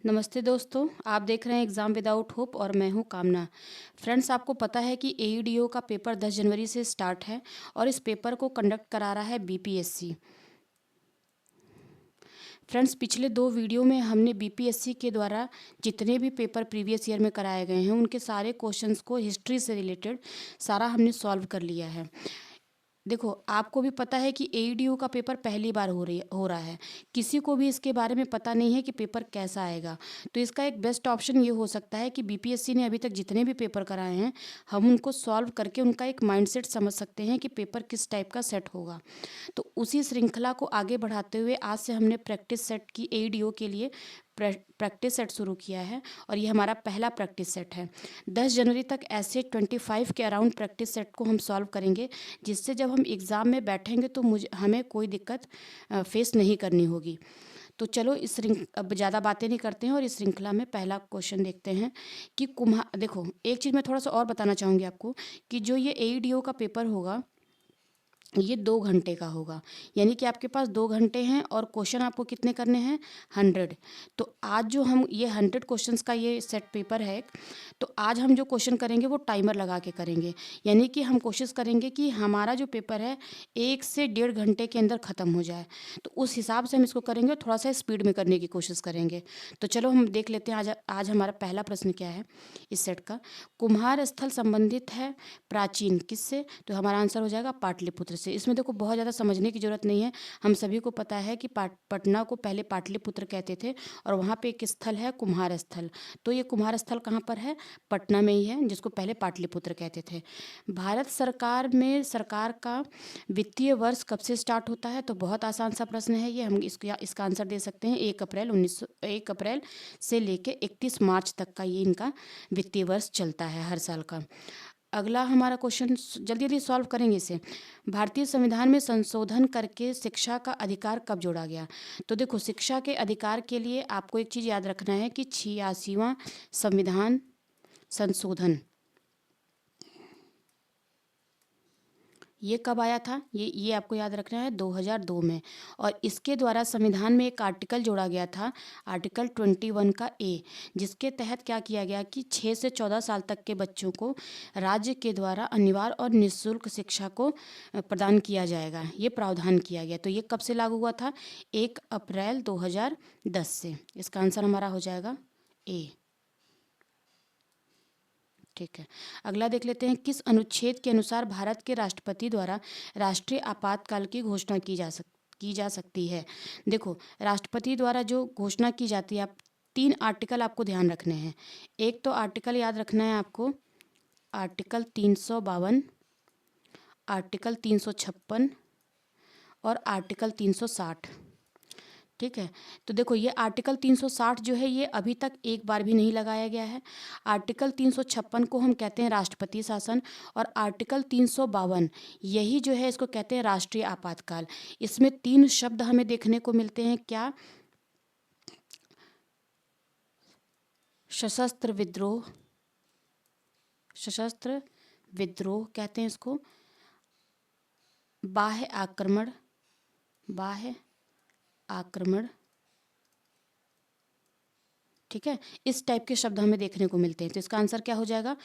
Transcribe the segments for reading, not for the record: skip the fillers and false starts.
नमस्ते दोस्तों, आप देख रहे हैं एग्ज़ाम विदाउट होप और मैं हूं कामना। फ्रेंड्स, आपको पता है कि एईडीओ का पेपर 10 जनवरी से स्टार्ट है और इस पेपर को कंडक्ट करा रहा है बीपीएससी। फ्रेंड्स, पिछले 2 वीडियो में हमने बीपीएससी के द्वारा जितने भी पेपर प्रीवियस ईयर में कराए गए हैं उनके सारे क्वेश्चंस को हिस्ट्री से रिलेटेड सारा हमने सॉल्व कर लिया है। देखो, आपको भी पता है कि एईडीओ का पेपर पहली बार हो रहा है। किसी को भी इसके बारे में पता नहीं है कि पेपर कैसा आएगा। तो इसका एक बेस्ट ऑप्शन ये हो सकता है कि बीपीएससी ने अभी तक जितने भी पेपर कराए हैं, हम उनको सॉल्व करके उनका एक माइंडसेट समझ सकते हैं कि पेपर किस टाइप का सेट होगा। तो उसी श्रृंखला को आगे बढ़ाते हुए आज से हमने प्रैक्टिस सेट की एईडीओ के लिए प्रैक्टिस सेट शुरू किया है और ये हमारा पहला प्रैक्टिस सेट है। 10 जनवरी तक ऐसे 25 के अराउंड प्रैक्टिस सेट को हम सॉल्व करेंगे, जिससे जब हम एग्ज़ाम में बैठेंगे तो हमें कोई दिक्कत फेस नहीं करनी होगी। तो चलो अब ज़्यादा बातें नहीं करते हैं और इस श्रृंखला में पहला क्वेश्चन देखते हैं कि देखो, एक चीज़ मैं थोड़ा सा और बताना चाहूँगी आपको कि जो ये एईडीओ का पेपर होगा ये 2 घंटे का होगा। यानी कि आपके पास 2 घंटे हैं और क्वेश्चन आपको कितने करने हैं? 100। तो आज जो हम ये 100 क्वेश्चंस का ये सेट पेपर है, तो आज हम जो क्वेश्चन करेंगे वो टाइमर लगा के करेंगे। यानी कि हम कोशिश करेंगे कि हमारा जो पेपर है 1 से डेढ़ घंटे के अंदर ख़त्म हो जाए। तो उस हिसाब से हम इसको करेंगे और थोड़ा-सा स्पीड में करने की कोशिश करेंगे। तो चलो हम देख लेते हैं आज हमारा पहला प्रश्न क्या है इस सेट का। कुम्हार स्थल संबंधित है प्राचीन किससे? तो हमारा आंसर हो जाएगा पाटलिपुत्र से। इसमें देखो बहुत ज़्यादा समझने की ज़रूरत नहीं है। हम सभी को पता है कि पटना को पहले पाटलिपुत्र कहते थे और वहाँ पे एक स्थल है कुम्हार स्थल। तो ये कुम्हार स्थल कहाँ पर है? पटना में ही है, जिसको पहले पाटलिपुत्र कहते थे। भारत सरकार का वित्तीय वर्ष कब से स्टार्ट होता है? तो बहुत आसान सा प्रश्न है ये। हम इसका आंसर दे सकते हैं 1 अप्रैल से लेके 31 मार्च तक का ये इनका वित्तीय वर्ष चलता है हर साल का। अगला हमारा क्वेश्चन जल्दी जल्दी सॉल्व करेंगे इसे। भारतीय संविधान में संशोधन करके शिक्षा का अधिकार कब जोड़ा गया? तो देखो, शिक्षा के अधिकार के लिए आपको एक चीज़ याद रखना है कि 86वां संविधान संशोधन ये कब आया था? ये आपको याद रखना है 2002 में। और इसके द्वारा संविधान में एक आर्टिकल जोड़ा गया था, आर्टिकल 21 का ए, जिसके तहत क्या किया गया कि 6 से 14 साल तक के बच्चों को राज्य के द्वारा अनिवार्य और निःशुल्क शिक्षा को प्रदान किया जाएगा। ये प्रावधान किया गया। तो ये कब से लागू हुआ था? 1 अप्रैल 2010 से। इसका आंसर हमारा हो जाएगा ए। ठीक है, अगला देख लेते हैं। किस अनुच्छेद के अनुसार भारत के राष्ट्रपति द्वारा राष्ट्रीय आपातकाल की घोषणा की जा सकती है? देखो, राष्ट्रपति द्वारा जो घोषणा की जाती है, आप 3 आर्टिकल आपको ध्यान रखने हैं। एक तो आर्टिकल याद रखना है आपको, आर्टिकल 352, आर्टिकल 356 और आर्टिकल 360। ठीक है, तो देखो ये आर्टिकल 360 जो है ये अभी तक एक बार भी नहीं लगाया गया है। आर्टिकल 356 को हम कहते हैं राष्ट्रपति शासन और आर्टिकल 352 यही जो है इसको कहते हैं राष्ट्रीय आपातकाल। इसमें 3 शब्द हमें देखने को मिलते हैं, क्या? सशस्त्र विद्रोह, सशस्त्र विद्रोह कहते हैं इसको, बाह्य आक्रमण, बाह्य आक्रमण। ठीक है, इस टाइप के शब्द हमें देखने को मिलते हैं। तो इसका आंसर क्या हो जाएगा?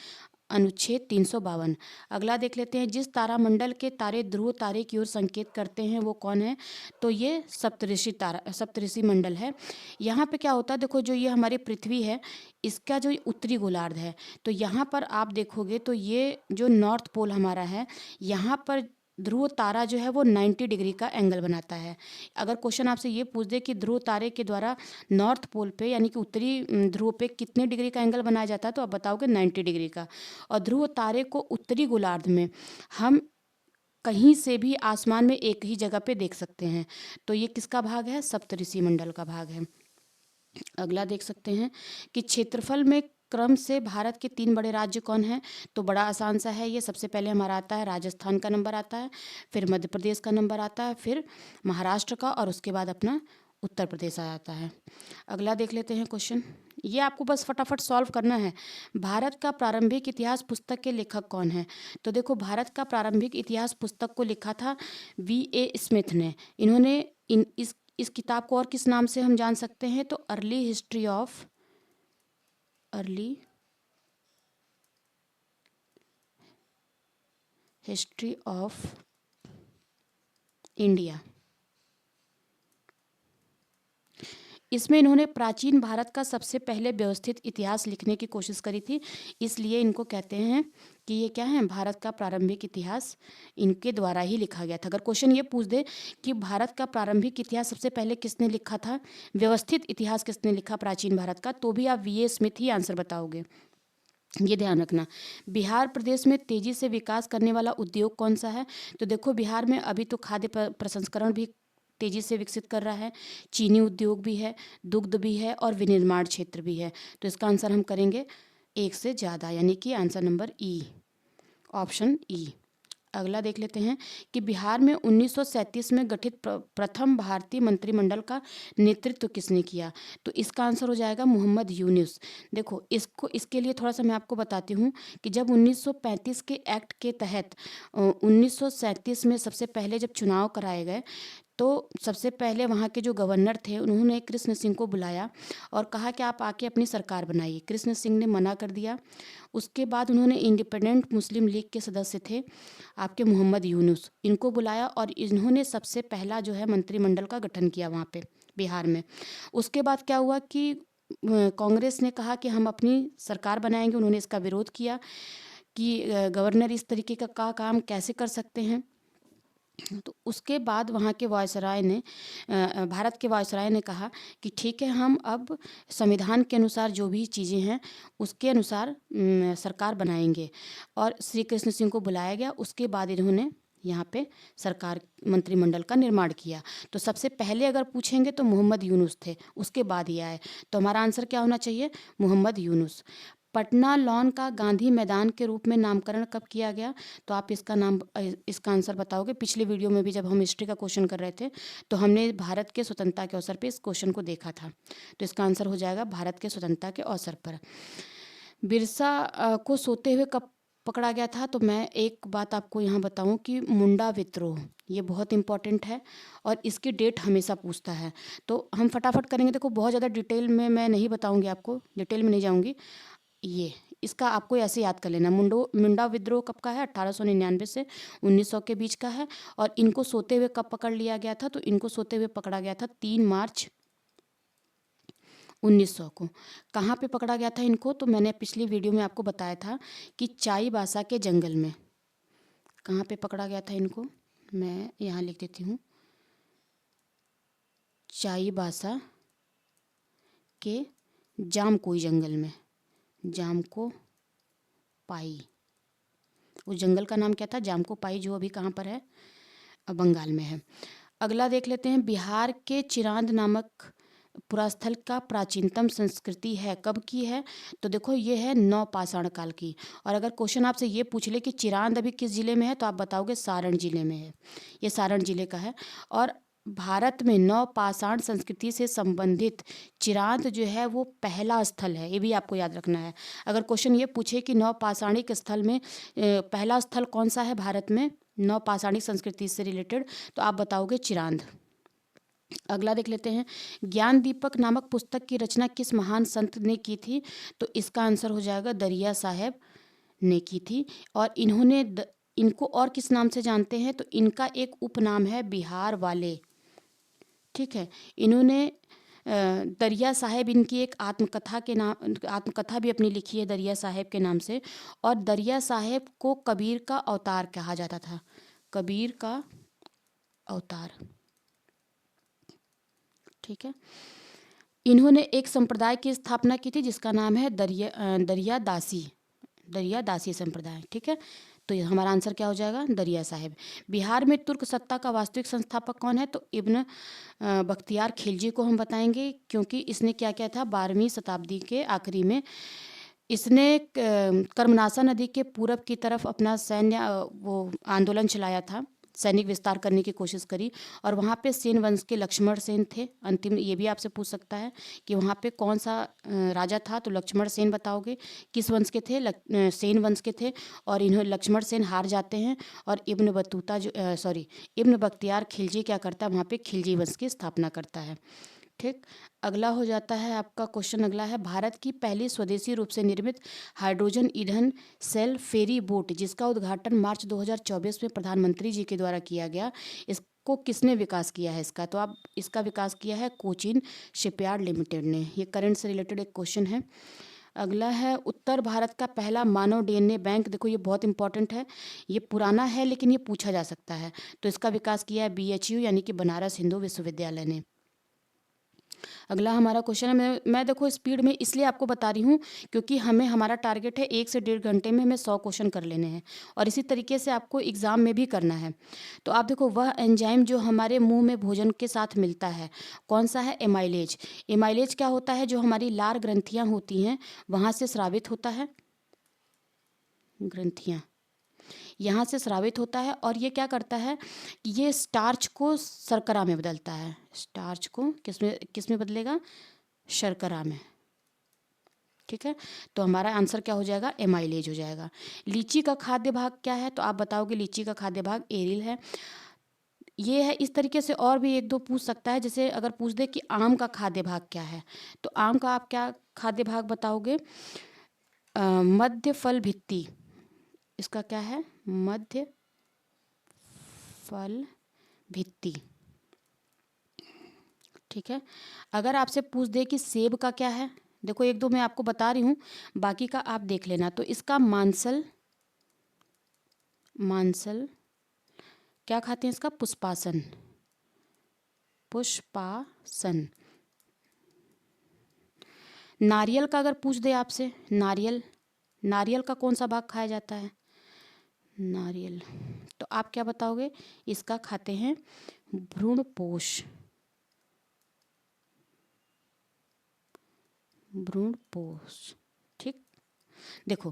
अनुच्छेद 352। अगला देख लेते हैं। जिस तारामंडल के तारे ध्रुव तारे की ओर संकेत करते हैं वो कौन है? तो ये सप्तऋषि मंडल है। यहाँ पे क्या होता है, देखो जो ये हमारी पृथ्वी है इसका जो उत्तरी गोलार्ध है, तो यहाँ पर आप देखोगे तो ये जो नॉर्थ पोल हमारा है, यहाँ पर ध्रुव तारा जो है वो 90 डिग्री का एंगल बनाता है। अगर क्वेश्चन आपसे ये पूछ दे कि ध्रुव तारे के द्वारा नॉर्थ पोल पे यानी कि उत्तरी ध्रुव पे कितने डिग्री का एंगल बनाया जाता है, तो आप बताओगे 90 डिग्री का। और ध्रुव तारे को उत्तरी गोलार्ध में हम कहीं से भी आसमान में एक ही जगह पे देख सकते हैं। तो ये किसका भाग है? सप्तऋषि मंडल का भाग है। अगला देख सकते हैं कि क्षेत्रफल में क्रम से भारत के 3 बड़े राज्य कौन हैं? तो बड़ा आसान सा है ये। सबसे पहले हमारा आता है राजस्थान का नंबर आता है, फिर मध्य प्रदेश का नंबर आता है, फिर महाराष्ट्र का और उसके बाद अपना उत्तर प्रदेश आ जाता है। अगला देख लेते हैं क्वेश्चन। ये आपको बस फटाफट सॉल्व करना है। भारत का प्रारंभिक इतिहास पुस्तक के लेखक कौन है? तो देखो, भारत का प्रारंभिक इतिहास पुस्तक को लिखा था V.A. स्मिथ ने। इन्होंने इस किताब को और किस नाम से हम जान सकते हैं? तो early history of early history of India. इसमें इन्होंने प्राचीन भारत का सबसे पहले व्यवस्थित इतिहास लिखने की कोशिश करी थी, इसलिए इनको कहते हैं कि ये क्या है, भारत का प्रारंभिक इतिहास इनके द्वारा ही लिखा गया था। अगर क्वेश्चन ये पूछ दे कि भारत का प्रारंभिक इतिहास सबसे पहले किसने लिखा था, व्यवस्थित इतिहास किसने लिखा प्राचीन भारत का, तो भी आप V A Smith he answer बताओगे। ये ध्यान रखना। बिहार प्रदेश में तेजी से विकास करने वाला उद्योग कौन सा है, तो देखो बिहार में अभी तो खाद्य प्रसंस्करण भी तेजी से विकसित कर रहा है, चीनी उद्योग भी है, दुग्ध भी है और विनिर्माण क्षेत्र भी है। तो इसका आंसर हम करेंगे एक से ज़्यादा, यानी कि आंसर नंबर ई, ऑप्शन ई। अगला देख लेते हैं कि बिहार में 1937 में गठित प्रथम भारतीय मंत्रिमंडल का नेतृत्व किसने किया, तो इसका आंसर हो जाएगा मोहम्मद यूनुस। देखो इसके लिए थोड़ा सा मैं आपको बताती हूँ कि जब 1935 के एक्ट के तहत 1937 में सबसे पहले जब चुनाव कराए गए, तो सबसे पहले वहाँ के जो गवर्नर थे उन्होंने कृष्ण सिंह को बुलाया और कहा कि आप आके अपनी सरकार बनाइए। कृष्ण सिंह ने मना कर दिया। उसके बाद उन्होंने इंडिपेंडेंट मुस्लिम लीग के सदस्य थे आपके मोहम्मद यूनुस, इनको बुलाया और इन्होंने सबसे पहला जो है मंत्रिमंडल का गठन किया वहाँ पे बिहार में। उसके बाद क्या हुआ कि कांग्रेस ने कहा कि हम अपनी सरकार बनाएंगे, उन्होंने इसका विरोध किया कि गवर्नर इस तरीके का काम कैसे कर सकते हैं। तो उसके बाद वहाँ के वायसराय ने भारत के वायसराय ने कहा कि ठीक है, हम अब संविधान के अनुसार जो भी चीज़ें हैं उसके अनुसार सरकार बनाएंगे, और श्री कृष्ण सिंह को बुलाया गया। उसके बाद इन्होंने यहाँ पे सरकार मंत्रिमंडल का निर्माण किया। तो सबसे पहले अगर पूछेंगे तो मोहम्मद यूनुस थे, उसके बाद ही आए। तो हमारा आंसर क्या होना चाहिए, मोहम्मद यूनुस। पटना लॉन का गांधी मैदान के रूप में नामकरण कब किया गया, तो आप इसका आंसर बताओगे। पिछले वीडियो में भी जब हम हिस्ट्री का क्वेश्चन कर रहे थे तो हमने भारत के स्वतंत्रता के अवसर पर इस क्वेश्चन को देखा था। तो इसका आंसर हो जाएगा भारत के स्वतंत्रता के अवसर पर। बिरसा को सोते हुए कब पकड़ा गया था, तो मैं एक बात आपको यहाँ बताऊँ कि मुंडा विद्रोह, ये बहुत इंपॉर्टेंट है और इसकी डेट हमेशा पूछता है। तो हम फटाफट करेंगे। देखो बहुत ज़्यादा डिटेल में मैं नहीं बताऊँगी आपको, डिटेल में नहीं जाऊँगी। ये इसका आपको ऐसे याद कर लेना। मुंडा विद्रोह कब का है, 1899 से 1900 के बीच का है। और इनको सोते हुए कब पकड़ लिया गया था, तो इनको सोते हुए पकड़ा गया था 3 मार्च 1900 को। कहाँ पे पकड़ा गया था इनको, तो मैंने पिछली वीडियो में आपको बताया था कि चाईबासा के जंगल में। कहाँ पे पकड़ा गया था इनको, मैं यहाँ लिख देती हूँ, चाईबासा के जामकोई जंगल में, जामको पाई। उस जंगल का नाम क्या था, जामको पाई, जो अभी कहाँ पर है, बंगाल में है। अगला देख लेते हैं, बिहार के चिरांद नामक पुरास्थल का प्राचीनतम संस्कृति है, कब की है, तो देखो ये है नवपाषाण काल की। और अगर क्वेश्चन आपसे ये पूछ ले कि चिरांद अभी किस जिले में है, तो आप बताओगे सारण जिले में है, ये सारण जिले का है। और भारत में नवपाषाण संस्कृति से संबंधित चिरांद जो है वो पहला स्थल है, ये भी आपको याद रखना है। अगर क्वेश्चन ये पूछे कि नवपाषाणिक स्थल में पहला स्थल कौन सा है भारत में नवपाषाणिक संस्कृति से रिलेटेड, तो आप बताओगे चिरांद। अगला देख लेते हैं, ज्ञान दीपक नामक पुस्तक की रचना किस महान संत ने की थी, तो इसका आंसर हो जाएगा दरिया साहब ने की थी। और इनको और किस नाम से जानते हैं, तो इनका एक उपनाम है बिहार वाले। ठीक है, इन्होंने दरिया साहब, इनकी एक आत्मकथा भी अपनी लिखी है दरिया साहब के नाम से। और दरिया साहब को कबीर का अवतार कहा जाता था, कबीर का अवतार। ठीक है, इन्होंने एक संप्रदाय की स्थापना की थी जिसका नाम है दरिया दासी संप्रदाय। ठीक है, तो हमारा आंसर क्या हो जाएगा, दरिया साहब। बिहार में तुर्क सत्ता का वास्तविक संस्थापक कौन है, तो इब्न बख्तियार खिलजी को हम बताएंगे, क्योंकि इसने क्या किया था 12वीं शताब्दी के आखिरी में। इसने कर्मनाशा नदी के पूरब की तरफ अपना सैन्य वो आंदोलन चलाया था, सैनिक विस्तार करने की कोशिश करी। और वहाँ पे सेन वंश के लक्ष्मण सेन थे। अंतिम ये भी आपसे पूछ सकता है कि वहाँ पे कौन सा राजा था, तो लक्ष्मण सेन बताओगे। किस वंश के थे, सेन वंश के थे। और इन्हें लक्ष्मण सेन हार जाते हैं और इब्न बख्तियार खिलजी क्या करता है, वहाँ पे खिलजी वंश की स्थापना करता है। ठीक। अगला हो जाता है आपका क्वेश्चन, अगला है भारत की पहली स्वदेशी रूप से निर्मित हाइड्रोजन ईंधन सेल फेरी बोट जिसका उद्घाटन मार्च 2024 में प्रधानमंत्री जी के द्वारा किया गया, इसको किसने विकास किया है इसका? तो आप इसका विकास किया है कोचिन शिपयार्ड लिमिटेड ने। ये करंट से रिलेटेड एक क्वेश्चन है। अगला है उत्तर भारत का पहला मानव डीएनए बैंक। देखो ये बहुत इंपॉर्टेंट है, ये पुराना है लेकिन ये पूछा जा सकता है। तो इसका विकास किया है बीएचयू यानी कि बनारस हिंदू विश्वविद्यालय ने। अगला हमारा क्वेश्चन है, मैं देखो स्पीड में इसलिए आपको बता रही हूँ क्योंकि हमें हमारा टारगेट है 1 से 1.5 घंटे में हमें 100 क्वेश्चन कर लेने हैं और इसी तरीके से आपको एग्ज़ाम में भी करना है। तो आप देखो वह एंजाइम जो हमारे मुंह में भोजन के साथ मिलता है कौन सा है? एमाइलेज। एमाइलेज क्या होता है? जो हमारी लार ग्रंथियाँ होती हैं वहाँ से स्रावित होता है, ग्रंथियाँ यहाँ से स्रावित होता है और ये क्या करता है? ये स्टार्च को शर्करा में बदलता है। स्टार्च को किस में बदलेगा? शर्करा में। ठीक है, तो हमारा आंसर क्या हो जाएगा? एमाइलेज हो जाएगा। लीची का खाद्य भाग क्या है? तो आप बताओगे लीची का खाद्य भाग एरिल है। ये है, इस तरीके से और भी एक दो पूछ सकता है। जैसे अगर पूछ दे कि आम का खाद्य भाग क्या है, तो आम का आप क्या खाद्य भाग बताओगे? मध्य फल भित्ति। इसका क्या है? मध्य फल भित्ति। ठीक है। अगर आपसे पूछ दे कि सेब का क्या है, देखो एक दो मैं आपको बता रही हूँ, बाकी का आप देख लेना। तो इसका मांसल क्या खाते हैं? इसका पुष्पासन। नारियल का अगर पूछ दे आपसे, नारियल का कौन सा भाग खाया जाता है? नारियल, तो आप क्या बताओगे? इसका खाते हैं भ्रूणपोष। ठीक। देखो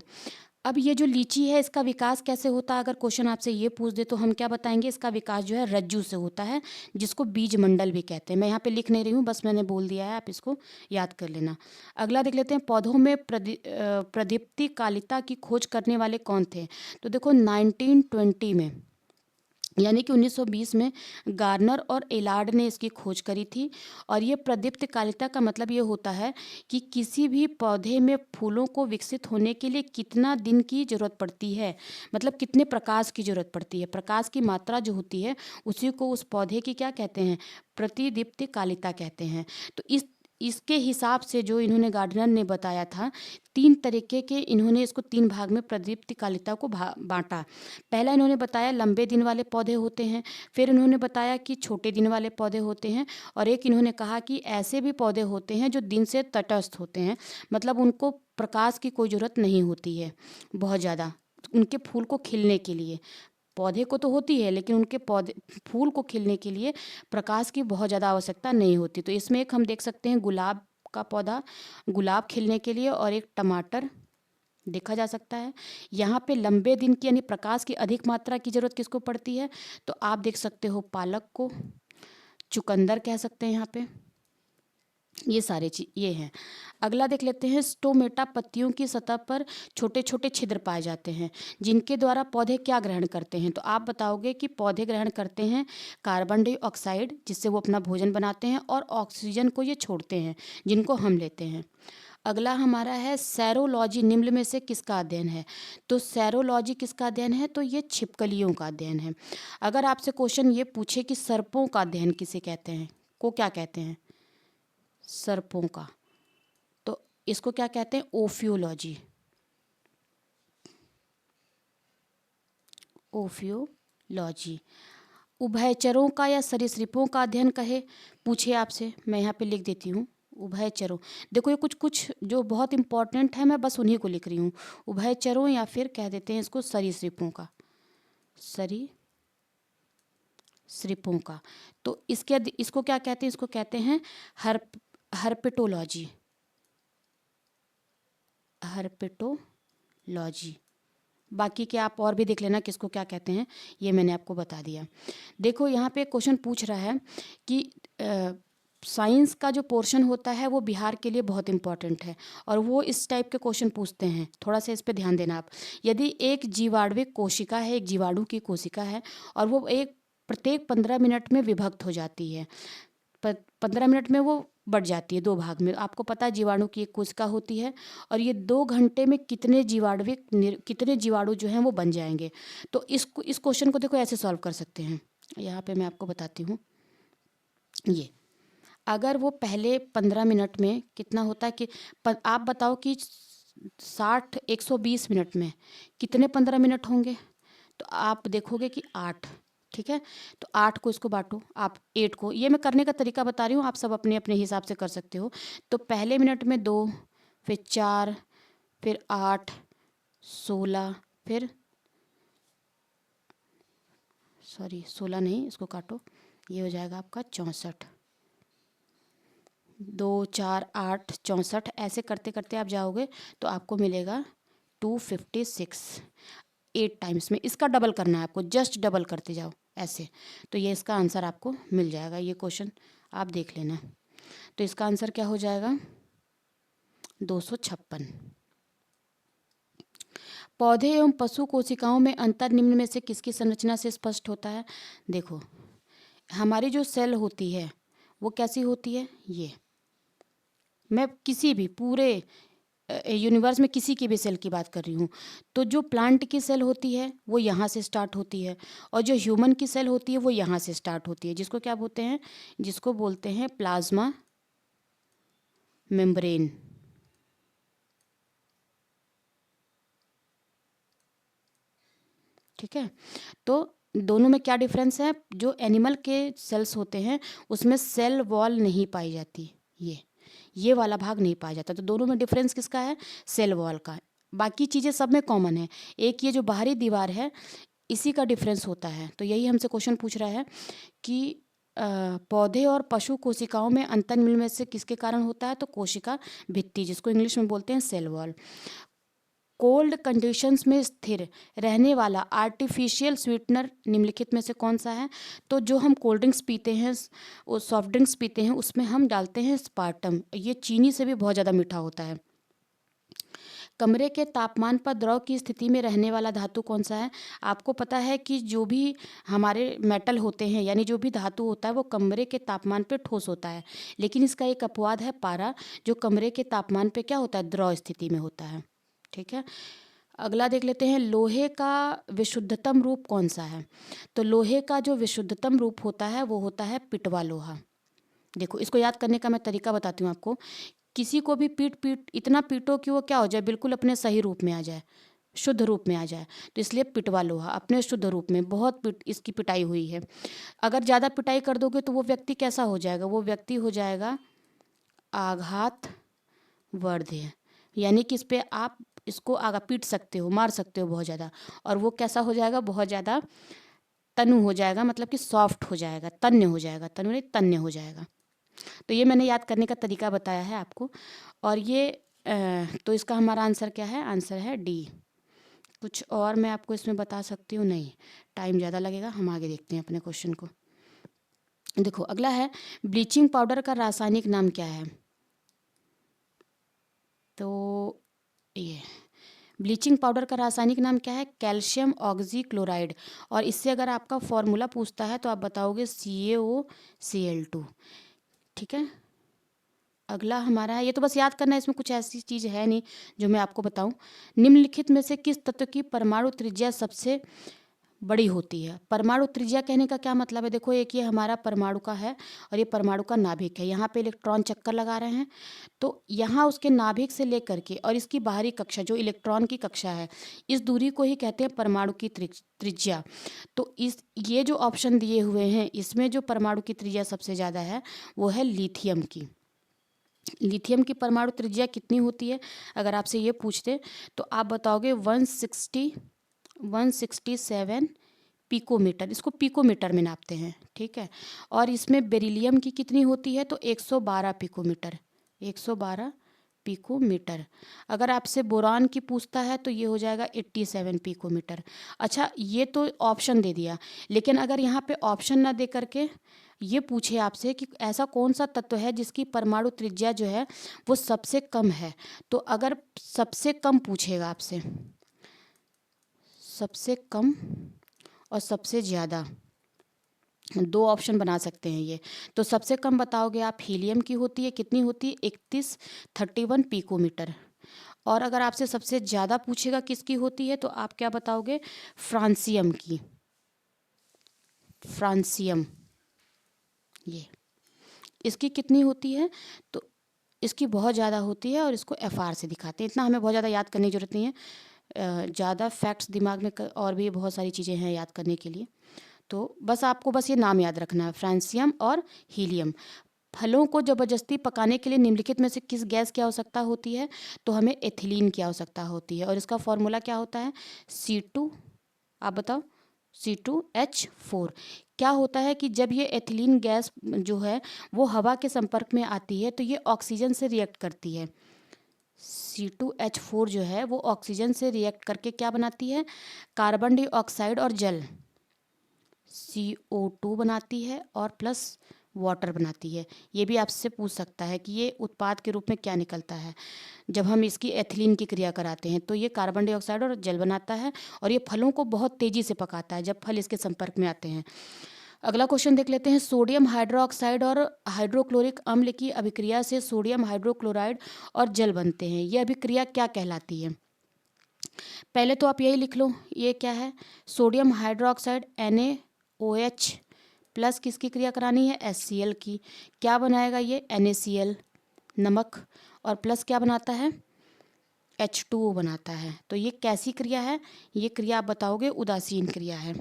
अब ये जो लीची है इसका विकास कैसे होता है? अगर क्वेश्चन आपसे ये पूछ दे तो हम क्या बताएंगे? इसका विकास जो है रज्जु से होता है, जिसको बीज मंडल भी कहते हैं। मैं यहाँ पे लिख नहीं रही हूँ, बस मैंने बोल दिया है, आप इसको याद कर लेना। अगला देख लेते हैं, पौधों में प्रदीप्ति कालिता की खोज करने वाले कौन थे? तो देखो 1920 में यानी कि 1920 में गार्नर और एलार्ड ने इसकी खोज करी थी। और ये प्रदीप्त कालिता का मतलब ये होता है कि किसी भी पौधे में फूलों को विकसित होने के लिए कितना दिन की ज़रूरत पड़ती है, मतलब कितने प्रकाश की ज़रूरत पड़ती है। प्रकाश की मात्रा जो होती है उसी को उस पौधे की क्या कहते हैं? प्रतिदीप्ति कालिता कहते हैं। तो इसके हिसाब से जो इन्होंने गार्डनर ने बताया था, 3 तरीके के इन्होंने इसको 3 भाग में प्रदीप्ति कालिता को बांटा। पहला इन्होंने बताया लंबे दिन वाले पौधे होते हैं, फिर इन्होंने बताया कि छोटे दिन वाले पौधे होते हैं, और एक इन्होंने कहा कि ऐसे भी पौधे होते हैं जो दिन से तटस्थ होते हैं, मतलब उनको प्रकाश की कोई ज़रूरत नहीं होती है बहुत ज़्यादा उनके फूल को खिलने के लिए। पौधे को तो होती है लेकिन उनके फूल को खिलने के लिए प्रकाश की बहुत ज़्यादा आवश्यकता नहीं होती। तो इसमें एक हम देख सकते हैं गुलाब का पौधा, गुलाब खिलने के लिए, और एक टमाटर देखा जा सकता है। यहाँ पे लंबे दिन की यानी प्रकाश की अधिक मात्रा की ज़रूरत किसको पड़ती है? तो आप देख सकते हो पालक को, चुकंदर कह सकते हैं यहाँ पे। ये सारे चीज ये हैं। अगला देख लेते हैं, स्टोमेटा पत्तियों की सतह पर छोटे छोटे छिद्र पाए जाते हैं जिनके द्वारा पौधे क्या ग्रहण करते हैं? तो आप बताओगे कि पौधे ग्रहण करते हैं कार्बन डाइऑक्साइड जिससे वो अपना भोजन बनाते हैं, और ऑक्सीजन को ये छोड़ते हैं जिनको हम लेते हैं। अगला हमारा है सेरोलॉजी निम्न में से किसका अध्ययन है? तो सेरोलॉजी किसका अध्ययन है? तो ये छिपकलियों का अध्ययन है। अगर आपसे क्वेश्चन ये पूछे कि सर्पों का अध्ययन किसे कहते हैं, को क्या कहते हैं? सर्पों का, तो इसको क्या कहते हैं? ओफियोलॉजी। उभयचरों का या सरीसृपों का अध्ययन कहे पूछे आपसे, मैं यहाँ पे लिख देती हूँ उभयचरों। देखो ये कुछ कुछ जो बहुत इंपॉर्टेंट है, मैं बस उन्हीं को लिख रही हूँ। उभयचरों या फिर कह देते हैं इसको सरीसृपों का, सरीसृपों का। तो इसको क्या कहते हैं? इसको कहते हैं हर्पेटोलॉजी। बाकी के आप और भी देख लेना किसको क्या कहते हैं, ये मैंने आपको बता दिया। देखो यहाँ पे क्वेश्चन पूछ रहा है कि साइंस का जो पोर्शन होता है वो बिहार के लिए बहुत इंपॉर्टेंट है, और वो इस टाइप के क्वेश्चन पूछते हैं, थोड़ा सा इस पे ध्यान देना आप। यदि एक जीवाणुविक कोशिका है, एक जीवाणु की कोशिका है, और वो प्रत्येक 15 मिनट में विभक्त हो जाती है, 15 मिनट में वो बढ़ जाती है 2 भाग में। आपको पता है जीवाणु की एक कोशिका होती है और ये 2 घंटे में कितने जीवाणु जो हैं वो बन जाएँगे। तो इस क्वेश्चन को देखो ऐसे सॉल्व कर सकते हैं। यहाँ पे मैं आपको बताती हूँ। ये अगर वो पहले 15 मिनट में कितना होता है कि आप बताओ कि 120 मिनट में कितने 15 मिनट होंगे? तो आप देखोगे कि 8। ठीक है, तो 8 को इसको बांटो, आप 8 को, ये मैं करने का तरीका बता रही हूँ, आप सब अपने अपने हिसाब से कर सकते हो। तो पहले मिनट में 2, फिर 4, फिर 8, 16, फिर 16 नहीं, इसको काटो, ये हो जाएगा आपका 64। 2, 4, 8, 64, ऐसे करते करते आप जाओगे तो आपको मिलेगा 256। 8 टाइम्स में इसका डबल करना है आपको, जस्ट डबल करते जाओ ऐसे, तो ये इसका आंसर आपको मिल जाएगा। ये क्वेश्चन आप देख लेना। तो इसका आंसर क्या हो जाएगा? 256। पौधे एवं पशु कोशिकाओं में अंतर निम्न में से किसकी संरचना से स्पष्ट होता है? देखो, हमारी जो सेल होती है वो कैसी होती है? ये मैं किसी भी पूरे यूनिवर्स में किसी की भी सेल की बात कर रही हूँ, तो जो प्लांट की सेल होती है वो यहाँ से स्टार्ट होती है और जो ह्यूमन की सेल होती है वो यहाँ से स्टार्ट होती है, जिसको क्या बोलते हैं? जिसको बोलते हैं प्लाज्मा मेम्ब्रेन। ठीक है, तो दोनों में क्या डिफरेंस है? जो एनिमल के सेल्स होते हैं उसमें सेल वॉल नहीं पाई जाती, ये वाला भाग नहीं पाया जाता। तो दोनों में डिफरेंस किसका है? सेल वॉल का। बाकी चीज़ें सब में कॉमन है, एक ये जो बाहरी दीवार है इसी का डिफरेंस होता है। तो यही हमसे क्वेश्चन पूछ रहा है कि पौधे और पशु कोशिकाओं में अंतर मिलने से किसके कारण होता है? तो कोशिका भित्ति, जिसको इंग्लिश में बोलते हैं सेल वॉल। कोल्ड कंडीशंस में स्थिर रहने वाला आर्टिफिशियल स्वीटनर निम्नलिखित में से कौन सा है? तो जो हम कोल्ड ड्रिंक्स पीते हैं, वो सॉफ्ट ड्रिंक्स पीते हैं, उसमें हम डालते हैं स्पार्टम, ये चीनी से भी बहुत ज़्यादा मीठा होता है। कमरे के तापमान पर द्रव की स्थिति में रहने वाला धातु कौन सा है? आपको पता है कि जो भी हमारे मेटल होते हैं, यानी जो भी धातु होता है वो कमरे के तापमान पे ठोस होता है, लेकिन इसका एक अपवाद है पारा, जो कमरे के तापमान पे क्या होता है? द्रव स्थिति में होता है। ठीक है, अगला देख लेते हैं, लोहे का विशुद्धतम रूप कौन सा है? तो लोहे का जो विशुद्धतम रूप होता है वो होता है पिटवा लोहा। देखो, इसको याद करने का मैं तरीका बताती हूँ आपको। किसी को भी पीट इतना पीटो कि वो क्या हो जाए? बिल्कुल अपने सही रूप में आ जाए, शुद्ध रूप में आ जाए। तो इसलिए पिटवा लोहा अपने शुद्ध रूप में, बहुत इसकी पिटाई हुई है। अगर ज़्यादा पिटाई कर दोगे तो वो व्यक्ति कैसा हो जाएगा? वो व्यक्ति हो जाएगा आघात वर्ध्य, यानी कि इस पे आप इसको आगा पीट सकते हो, मार सकते हो बहुत ज़्यादा, और वो कैसा हो जाएगा? बहुत ज़्यादा तनु हो जाएगा, मतलब कि सॉफ्ट हो जाएगा, तन्य हो जाएगा, तनु नहीं तन्य हो जाएगा। तो ये मैंने याद करने का तरीका बताया है आपको। और ये तो इसका हमारा आंसर क्या है? आंसर है डी। कुछ और मैं आपको इसमें बता सकती हूँ? नहीं, टाइम ज़्यादा लगेगा, हम आगे देखते हैं अपने क्वेश्चन को। देखो, अगला है, ब्लीचिंग पाउडर का रासायनिक नाम क्या है? तो ये ब्लीचिंग पाउडर का रासायनिक नाम क्या है? Calcium oxychloride. और इससे अगर आपका फॉर्मूला पूछता है तो आप बताओगे CaOCl2। ठीक है, अगला हमारा है, ये तो बस याद करना है, इसमें कुछ ऐसी चीज़ है नहीं जो मैं आपको बताऊं। निम्नलिखित में से किस तत्व की परमाणु त्रिज्या सबसे बड़ी होती है? परमाणु त्रिज्या कहने का क्या मतलब है? देखो, एक ये हमारा परमाणु का है और ये परमाणु का नाभिक है, यहाँ पे इलेक्ट्रॉन चक्कर लगा रहे हैं, तो यहाँ उसके नाभिक से लेकर के और इसकी बाहरी कक्षा जो इलेक्ट्रॉन की कक्षा है, इस दूरी को ही कहते हैं परमाणु की त्रिज्या। तो ये जो ऑप्शन दिए हुए हैं इसमें जो परमाणु की त्रिज्या सबसे ज़्यादा है वो है लिथियम की। लिथियम की परमाणु त्रिज्या कितनी होती है? अगर आपसे ये पूछते तो आप बताओगे 167 पिकोमीटर, इसको पिकोमीटर में नापते हैं। ठीक है, और इसमें बेरिलियम की कितनी होती है? तो 112 पिकोमीटर, 112 पिकोमीटर। अगर आपसे बोरान की पूछता है तो ये हो जाएगा 87 पिकोमीटर। अच्छा, ये तो ऑप्शन दे दिया, लेकिन अगर यहाँ पे ऑप्शन ना दे करके ये पूछे आपसे कि ऐसा कौन सा तत्व है जिसकी परमाणु त्रिज्या जो है वो सबसे कम है, तो अगर सबसे कम पूछेगा आपसे, सबसे कम और सबसे ज़्यादा, दो ऑप्शन बना सकते हैं ये। तो सबसे कम बताओगे आप हीलियम की होती है, कितनी होती है, 3131 पिकोमीटर। और अगर आपसे सबसे ज़्यादा पूछेगा किसकी होती है तो आप क्या बताओगे, फ्रांसियम की, फ्रांसियम, ये इसकी कितनी होती है, तो इसकी बहुत ज़्यादा होती है और इसको FR से दिखाते हैं। इतना हमें बहुत ज़्यादा याद करने की ज़रूरत नहीं है, ज़्यादा फैक्ट्स दिमाग में और भी बहुत सारी चीज़ें हैं याद करने के लिए। तो बस आपको बस ये नाम याद रखना है, फ्रांसियम और हीलियम। फलों को ज़बरदस्ती पकाने के लिए निम्नलिखित में से किस गैस की आवश्यकता होती है, तो हमें एथिलीन की आवश्यकता होती है। और इसका फॉर्मूला क्या होता है, C2, आप बताओ, C2H4। क्या होता है कि जब ये एथिलीन गैस जो है वो हवा के संपर्क में आती है तो ये ऑक्सीजन से रिएक्ट करती है। C2H4 जो है वो ऑक्सीजन से रिएक्ट करके क्या बनाती है, कार्बन डाइऑक्साइड और जल, CO2 बनाती है और प्लस वाटर बनाती है। ये भी आपसे पूछ सकता है कि ये उत्पाद के रूप में क्या निकलता है जब हम इसकी एथिलीन की क्रिया कराते हैं। तो ये कार्बन डाइऑक्साइड और जल बनाता है और ये फलों को बहुत तेज़ी से पकाता है जब फल इसके संपर्क में आते हैं। अगला क्वेश्चन देख लेते हैं, सोडियम हाइड्रोक्साइड और हाइड्रोक्लोरिक अम्ल की अभिक्रिया से सोडियम हाइड्रोक्लोराइड और जल बनते हैं। यह अभिक्रिया क्या कहलाती है। पहले तो आप यही लिख लो, ये क्या है, सोडियम हाइड्रोक्साइड NaOH प्लस किसकी क्रिया करानी है, HCl की। क्या बनाएगा ये, NaCl, नमक, और प्लस क्या बनाता है, H2O बनाता है। तो ये कैसी क्रिया है, ये क्रिया आप बताओगे उदासीन क्रिया है।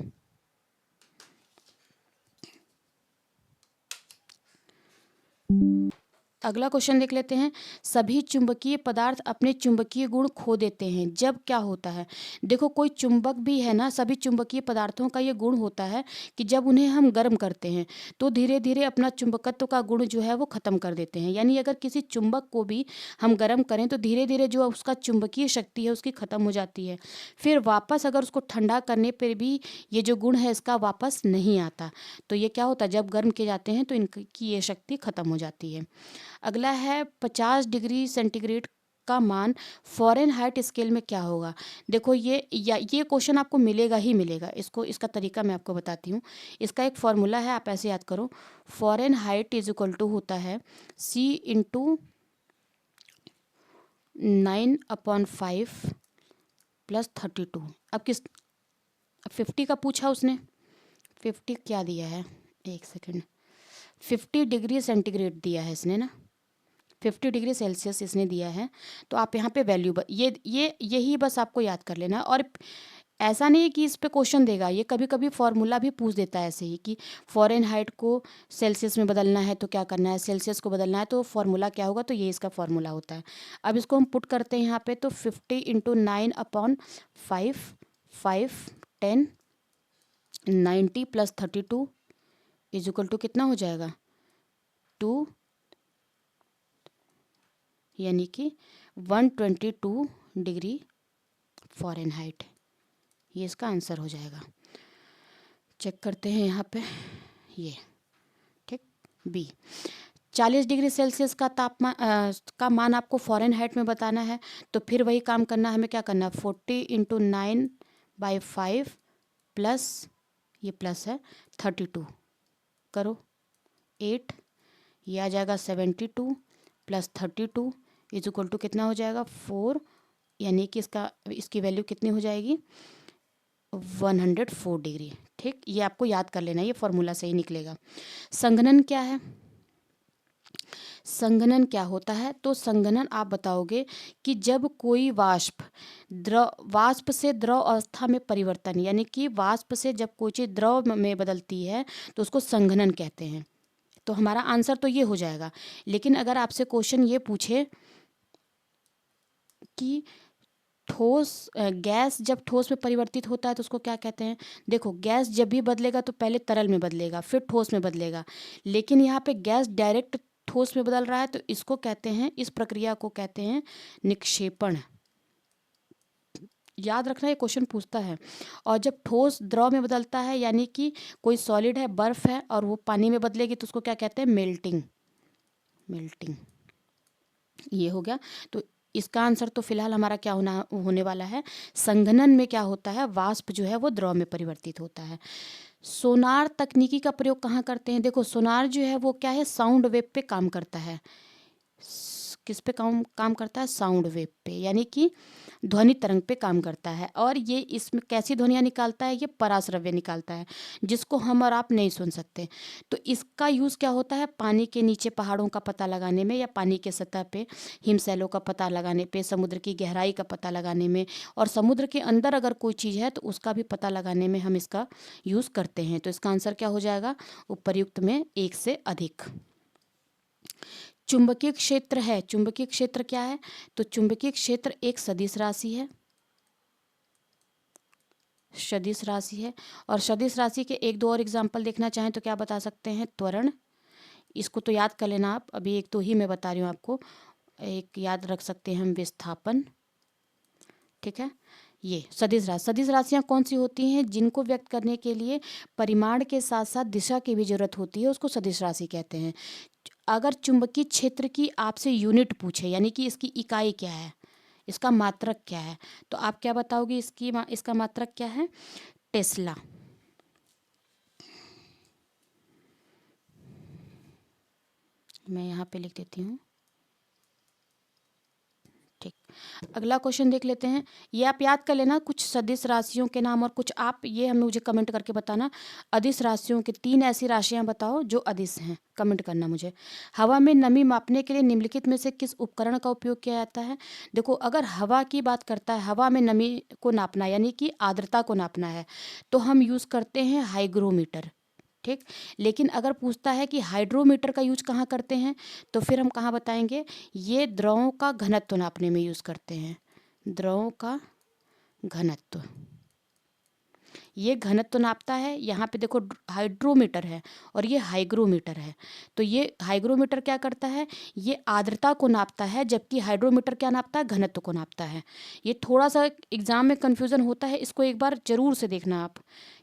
अगला क्वेश्चन देख लेते हैं, सभी चुंबकीय पदार्थ अपने चुंबकीय गुण खो देते हैं जब क्या होता है। देखो कोई चुंबक भी है ना, सभी चुंबकीय पदार्थों का ये गुण होता है कि जब उन्हें हम गर्म करते हैं तो धीरे धीरे अपना चुंबकत्व का गुण जो है वो ख़त्म कर देते हैं। यानी अगर किसी चुंबक को भी हम गर्म करें तो धीरे धीरे जो उसका चुंबकीय शक्ति है उसकी ख़त्म हो जाती है। फिर वापस अगर उसको ठंडा करने पर भी ये जो गुण है इसका वापस नहीं आता। तो ये क्या होता है, जब गर्म किए जाते हैं तो इनकी ये शक्ति ख़त्म हो जाती है। अगला है 50 डिग्री सेंटीग्रेड का मान फ़ारेनहाइट स्केल में क्या होगा। देखो ये क्वेश्चन आपको मिलेगा ही मिलेगा। इसका तरीका मैं आपको बताती हूँ। इसका एक फॉर्मूला है, आप ऐसे याद करो, फ़ारेनहाइट इज इक्वल टू होता है C/9/5 + 32। अब 50 का पूछा उसने, 50 क्या दिया है, एक सेकेंड, 50 डिग्री सेंटीग्रेड दिया है इसने ना, 50 डिग्री सेल्सियस इसने दिया है। तो आप यहाँ पे वैल्यू यही बस आपको याद कर लेना। और ऐसा नहीं है कि इस पे क्वेश्चन देगा, ये कभी कभी फॉर्मूला भी पूछ देता है ऐसे ही कि फ़ारेनहाइट को सेल्सियस में बदलना है तो क्या करना है, सेल्सियस को बदलना है तो फॉर्मूला क्या होगा, तो ये इसका फॉर्मूला होता है। अब इसको हम पुट करते हैं यहाँ पे, तो 50 × 9/5, 5 10 90 + 32 इज इक्वल टू कितना हो जाएगा, 2, यानी कि 122 डिग्री फ़ारेनहाइट। ये इसका आंसर हो जाएगा। चेक करते हैं यहाँ पे, ये ठीक, बी। 40 डिग्री सेल्सियस का तापमान का मान आपको फ़ारेनहाइट में बताना है। तो फिर वही काम करना है, हमें क्या करना है, 40 × 9/5 प्लस, ये प्लस है, 32 करो 8, ये आ जाएगा 72 + 32 इज इक्वल टू कितना हो जाएगा, 4, यानी कि इसकी वैल्यू कितनी हो जाएगी, 104 डिग्री। ठीक, ये आपको याद कर लेना, ये फॉर्मूला से ही निकलेगा। संघनन क्या है, संघनन क्या होता है, तो संघनन आप बताओगे कि जब कोई वाष्प से द्रव अवस्था में परिवर्तन, यानी कि वाष्प से जब कोई चीज़ द्रव में बदलती है तो उसको संघनन कहते हैं। तो हमारा आंसर तो ये हो जाएगा। लेकिन अगर आपसे क्वेश्चन ये पूछे कि गैस जब ठोस में परिवर्तित होता है तो उसको क्या कहते हैं। देखो गैस जब भी बदलेगा तो पहले तरल में बदलेगा फिर ठोस में बदलेगा, लेकिन यहाँ पे गैस डायरेक्ट ठोस में बदल रहा है तो इसको कहते हैं, इस प्रक्रिया को कहते हैं निक्षेपण। याद रखना, ये क्वेश्चन पूछता है। और जब ठोस द्रव में बदलता है, यानी कि कोई सॉलिड है, बर्फ है, और वो पानी में बदलेगी तो उसको क्या कहते हैं, मेल्टिंग। ये हो गया। तो इसका आंसर तो फिलहाल हमारा क्या होने वाला है, संघनन में क्या होता है, वाष्प जो है वो द्रव में परिवर्तित होता है। सोनार तकनीकी का प्रयोग कहाँ करते हैं? देखो सोनार जो है वो क्या है, साउंड वेव पे काम करता है। किस पे काम काम करता है? साउंड वेव पे, यानी कि ध्वनि तरंग पे काम करता है। और ये इसमें कैसी ध्वनियाँ निकालता है? ये पराश्रव्य निकालता है, जिसको हम और आप नहीं सुन सकते। तो इसका यूज़ क्या होता है? पानी के नीचे पहाड़ों का पता लगाने में, या पानी के सतह पे हिमशैलों का पता लगाने पे, समुद्र की गहराई का पता लगाने में, और समुद्र के अंदर अगर कोई चीज़ है तो उसका भी पता लगाने में हम इसका यूज़ करते हैं। तो इसका आंसर क्या हो जाएगा? उपर्युक्त में एक से अधिक। चुंबकीय क्षेत्र है, चुंबकीय क्षेत्र क्या है? तो चुंबकीय क्षेत्र एक सदिश राशि है, सदिश राशि है। और सदिश राशि के एक दो और एग्जाम्पल देखना चाहें तो क्या बता सकते हैं? त्वरण, इसको तो याद कर लेना आप, अभी एक दो ही मैं बता रही हूँ आपको। एक याद रख सकते हैं हम, विस्थापन, ठीक है। ये सदिश राशियाँ कौन सी होती हैं? जिनको व्यक्त करने के लिए परिमाण के साथ साथ दिशा की भी जरूरत होती है, उसको सदिश राशि कहते हैं। अगर चुंबकीय क्षेत्र की आपसे यूनिट पूछे, यानी कि इसकी इकाई क्या है, इसका मात्रक क्या है, तो आप क्या बताओगे? इसका मात्रक क्या है? टेस्ला। मैं यहाँ पे लिख देती हूँ, ठीक। अगला क्वेश्चन देख लेते हैं। ये आप याद कर लेना, कुछ सदिश राशियों के नाम, और कुछ आप ये हमें मुझे कमेंट करके बताना। अदिश राशियों के 3 ऐसी राशियां बताओ जो अदिश हैं, कमेंट करना मुझे। हवा में नमी मापने के लिए निम्नलिखित में से किस उपकरण का उपयोग किया जाता है? देखो अगर हवा की बात करता है, हवा में नमी को नापना यानी कि आर्द्रता को नापना है, तो हम यूज़ करते हैं हाइग्रोमीटर, ठीक। लेकिन अगर पूछता है कि हाइड्रोमीटर का यूज कहाँ करते हैं, तो फिर हम कहाँ बताएंगे? ये द्रवों का घनत्व नापने में यूज करते हैं, द्रवों का घनत्व। ये घनत्व नापता है। यहाँ पे देखो हाइड्रोमीटर है और ये हाइग्रोमीटर है। तो ये हाइग्रोमीटर क्या करता है? ये आर्द्रता को नापता है, जबकि हाइड्रोमीटर क्या नापता है? घनत्व को नापता है। ये थोड़ा सा एग्जाम में कन्फ्यूजन होता है, इसको एक बार जरूर से देखना आप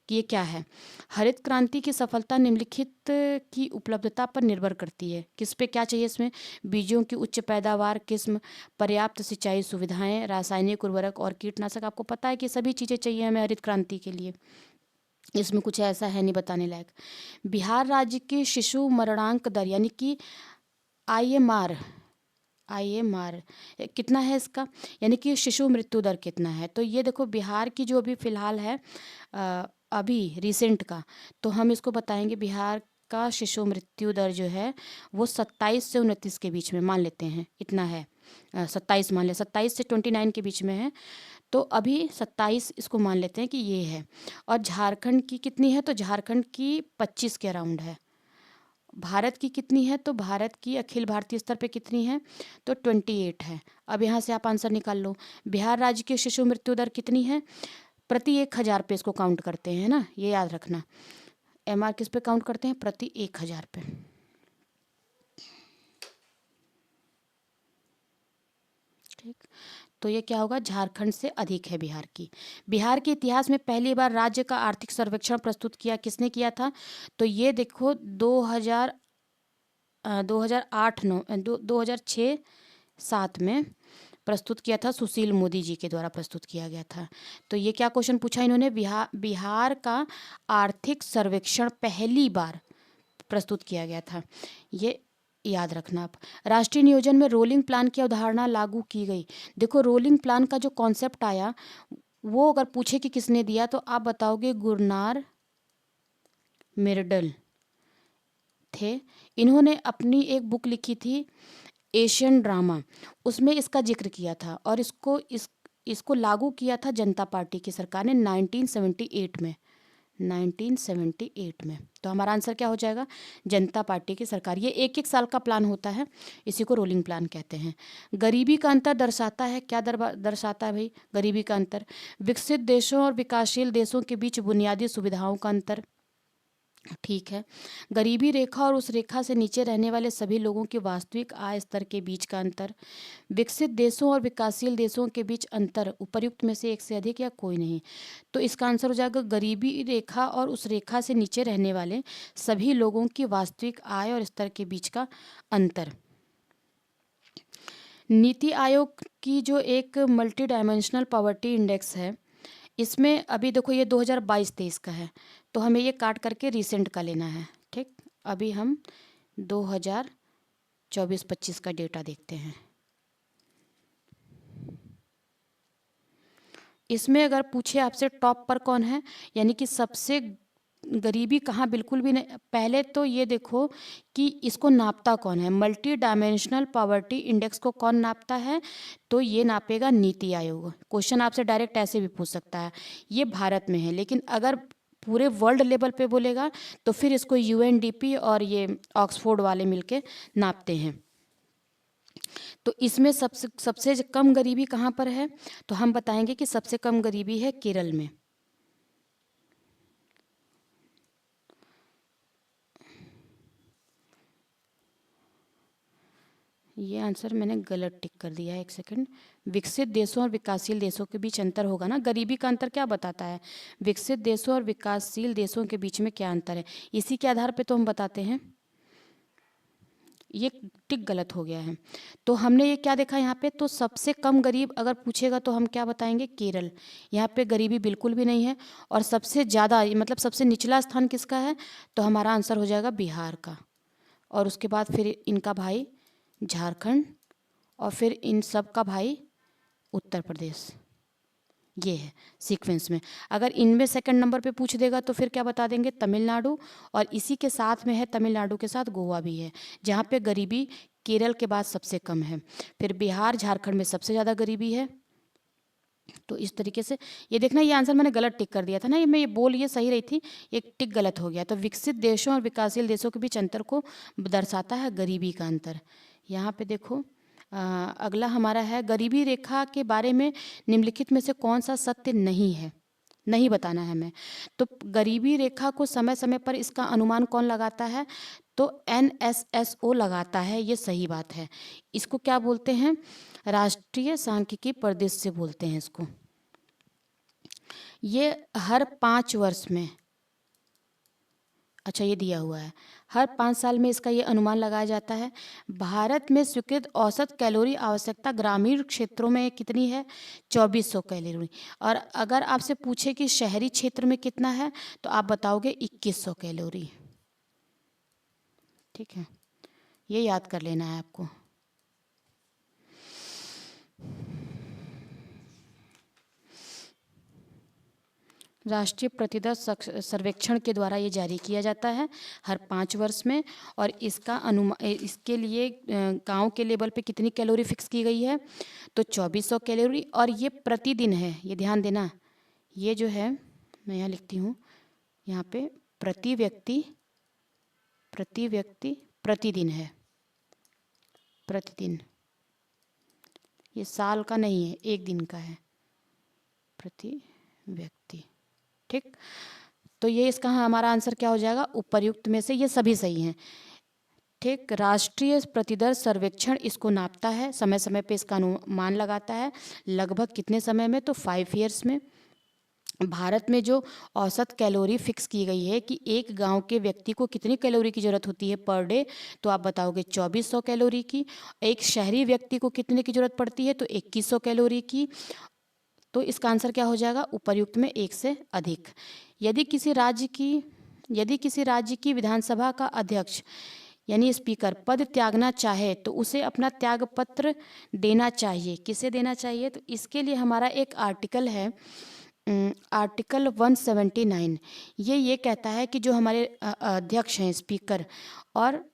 कि ये क्या है। हरित क्रांति की सफलता निम्नलिखित की उपलब्धता पर निर्भर करती है। किस पे क्या चाहिए इसमें? बीजों की उच्च पैदावार किस्म, पर्याप्त सिंचाई सुविधाएं, रासायनिक उर्वरक और कीटनाशक। आपको पता है कि सभी चीज़ें चाहिए हमें हरित क्रांति के लिए, इसमें कुछ ऐसा है नहीं बताने लायक। बिहार राज्य की शिशु मरणांक दर यानी कि आईएमआर, आईएमआर कितना है इसका, यानी कि शिशु मृत्यु दर कितना है? तो ये देखो बिहार की जो अभी फ़िलहाल है, अभी रिसेंट का, तो हम इसको बताएंगे बिहार का शिशु मृत्यु दर जो है वो 27 से 29 के बीच में मान लेते हैं, इतना है। 27 मान ले, 27 से 29 के बीच में है, तो अभी 27 इसको मान लेते हैं कि ये है। और झारखंड की कितनी है? तो झारखंड की 25 के अराउंड है। भारत की कितनी है? तो भारत की अखिल भारतीय स्तर पे कितनी है? तो 28 है। अब यहाँ से आप आंसर निकाल लो। बिहार राज्य की शिशु मृत्यु दर कितनी है? प्रति 1000 पे इसको काउंट करते हैं ना, ये याद रखना। एमआर किस पे काउंट करते हैं? प्रति 1000 पे, ठीक। तो ये क्या होगा? झारखंड से अधिक है बिहार की। बिहार के इतिहास में पहली बार राज्य का आर्थिक सर्वेक्षण प्रस्तुत किया किसने किया था? तो ये देखो 2008 9 2006 7 में प्रस्तुत किया था, सुशील मोदी जी के द्वारा प्रस्तुत किया गया था। तो ये क्या क्वेश्चन पूछा इन्होंने? बिहार का आर्थिक सर्वेक्षण पहली बार प्रस्तुत किया गया था, ये याद रखना आप। राष्ट्रीय नियोजन में रोलिंग प्लान की अवधारणा लागू की गई। देखो रोलिंग प्लान का जो कॉन्सेप्ट आया, वो अगर पूछे कि किसने दिया, तो आप बताओगे गुरनार मिर्डल थे। इन्होंने अपनी एक बुक लिखी थी एशियन ड्रामा, उसमें इसका जिक्र किया था, और इसको लागू किया था जनता पार्टी की सरकार ने 1978 में, 1978 में। तो हमारा आंसर क्या हो जाएगा? जनता पार्टी की सरकार। ये एक एक साल का प्लान होता है, इसी को रोलिंग प्लान कहते हैं। गरीबी का अंतर दर्शाता है, क्या दर्शाता है भाई गरीबी का अंतर? विकसित देशों और विकासशील देशों के बीच बुनियादी सुविधाओं का अंतर, ठीक है। गरीबी रेखा और उस रेखा से नीचे रहने वाले सभी लोगों के वास्तविक आय स्तर के बीच का अंतर। विकसित देशों और विकासशील देशों के बीच अंतर, उपर्युक्त में से एक से अधिक या कोई नहीं। तो इसका आंसर हो जाएगा गरीबी रेखा और उस रेखा से नीचे रहने वाले सभी लोगों की वास्तविक आय और स्तर के बीच का अंतर। नीति आयोग की जो एक मल्टी डायमेंशनल पॉवर्टी इंडेक्स है, इसमें अभी देखो ये 2022-23 का है, तो हमें ये काट करके रिसेंट का लेना है। ठीक, अभी हम 2024-25 का डेटा देखते हैं। इसमें अगर पूछे आपसे टॉप पर कौन है, यानी कि सबसे गरीबी कहाँ बिल्कुल भी नहीं, पहले तो ये देखो कि इसको नापता कौन है। मल्टी डायमेंशनल पॉवर्टी इंडेक्स को कौन नापता है, तो ये नापेगा नीति आयोग। क्वेश्चन आपसे डायरेक्ट ऐसे भी पूछ सकता है। ये भारत में है, लेकिन अगर पूरे वर्ल्ड लेवल पे बोलेगा तो फिर इसको यूएनडीपी और ये ऑक्सफोर्ड वाले मिलके नापते हैं। तो इसमें सबसे सबसे कम गरीबी कहाँ पर है, तो हम बताएंगे कि सबसे कम गरीबी है केरल में। ये आंसर मैंने गलत टिक कर दिया है, एक सेकंड। विकसित देशों और विकासशील देशों के बीच अंतर होगा ना, गरीबी का अंतर क्या बताता है, विकसित देशों और विकासशील देशों के बीच में क्या अंतर है, इसी के आधार पे तो हम बताते हैं। ये टिक गलत हो गया है। तो हमने ये क्या देखा यहाँ पे, तो सबसे कम गरीब अगर पूछेगा तो हम क्या बताएंगे, केरल। यहाँ पे गरीबी बिल्कुल भी नहीं है। और सबसे ज़्यादा मतलब सबसे निचला स्थान किसका है, तो हमारा आंसर हो जाएगा बिहार का। और उसके बाद फिर इनका भाई झारखंड, और फिर इन सब का भाई उत्तर प्रदेश। ये है सीक्वेंस में। अगर इनमें सेकंड नंबर पे पूछ देगा तो फिर क्या बता देंगे, तमिलनाडु। और इसी के साथ में है, तमिलनाडु के साथ गोवा भी है, जहाँ पे गरीबी केरल के बाद सबसे कम है। फिर बिहार झारखंड में सबसे ज़्यादा गरीबी है। तो इस तरीके से ये देखना, ये आंसर मैंने गलत टिक कर दिया था ना, ये मैं ये बोल ये सही रही थी, ये टिक गलत हो गया। तो विकसित देशों और विकासशील देशों के बीच अंतर को दर्शाता है गरीबी का अंतर। यहाँ पे देखो अगला हमारा है, गरीबी रेखा के बारे में निम्नलिखित में से कौन सा सत्य नहीं है, नहीं बताना है हमें। तो गरीबी रेखा को समय समय पर इसका अनुमान कौन लगाता है, तो NSSO लगाता है, ये सही बात है। इसको क्या बोलते हैं, राष्ट्रीय सांख्यिकी परिदृश्य बोलते हैं इसको। ये हर 5 वर्ष में, अच्छा ये दिया हुआ है, हर 5 साल में इसका ये अनुमान लगाया जाता है। भारत में स्वीकृत औसत कैलोरी आवश्यकता ग्रामीण क्षेत्रों में कितनी है, 2400 कैलोरी। और अगर आपसे पूछे कि शहरी क्षेत्र में कितना है, तो आप बताओगे 2100 कैलोरी। ठीक है, ये याद कर लेना है आपको। राष्ट्रीय प्रतिदर सर्वेक्षण के द्वारा ये जारी किया जाता है हर 5 वर्ष में। और इसका इसके लिए गांव के लेवल पे कितनी कैलोरी फिक्स की गई है, तो 2400 कैलोरी। और ये प्रतिदिन है, ये ध्यान देना, ये जो है मैं यहाँ लिखती हूँ, यहाँ पे प्रति व्यक्ति प्रतिदिन है, प्रतिदिन, ये साल का नहीं है, एक दिन का है, प्रति व्यक्ति। ठीक, तो ये इसका हमारा आंसर क्या हो जाएगा, उपर्युक्त में से ये सभी सही हैं। ठीक, राष्ट्रीय प्रतिदर सर्वेक्षण इसको नापता है, समय समय पे इसका अनुमान लगाता है, लगभग कितने समय में, तो 5 ईयर्स में। भारत में जो औसत कैलोरी फिक्स की गई है कि एक गांव के व्यक्ति को कितनी कैलोरी की ज़रूरत होती है पर डे, तो आप बताओगे 2400 कैलोरी की। एक शहरी व्यक्ति को कितने की ज़रूरत पड़ती है, तो 2100 कैलोरी की। तो इसका आंसर क्या हो जाएगा, उपर्युक्त में एक से अधिक। यदि किसी राज्य की विधानसभा का अध्यक्ष यानी स्पीकर पद त्यागना चाहे तो उसे अपना त्यागपत्र देना चाहिए। किसे देना चाहिए, तो इसके लिए हमारा एक आर्टिकल है, आर्टिकल 179। ये कहता है कि जो हमारे अध्यक्ष हैं, स्पीकर और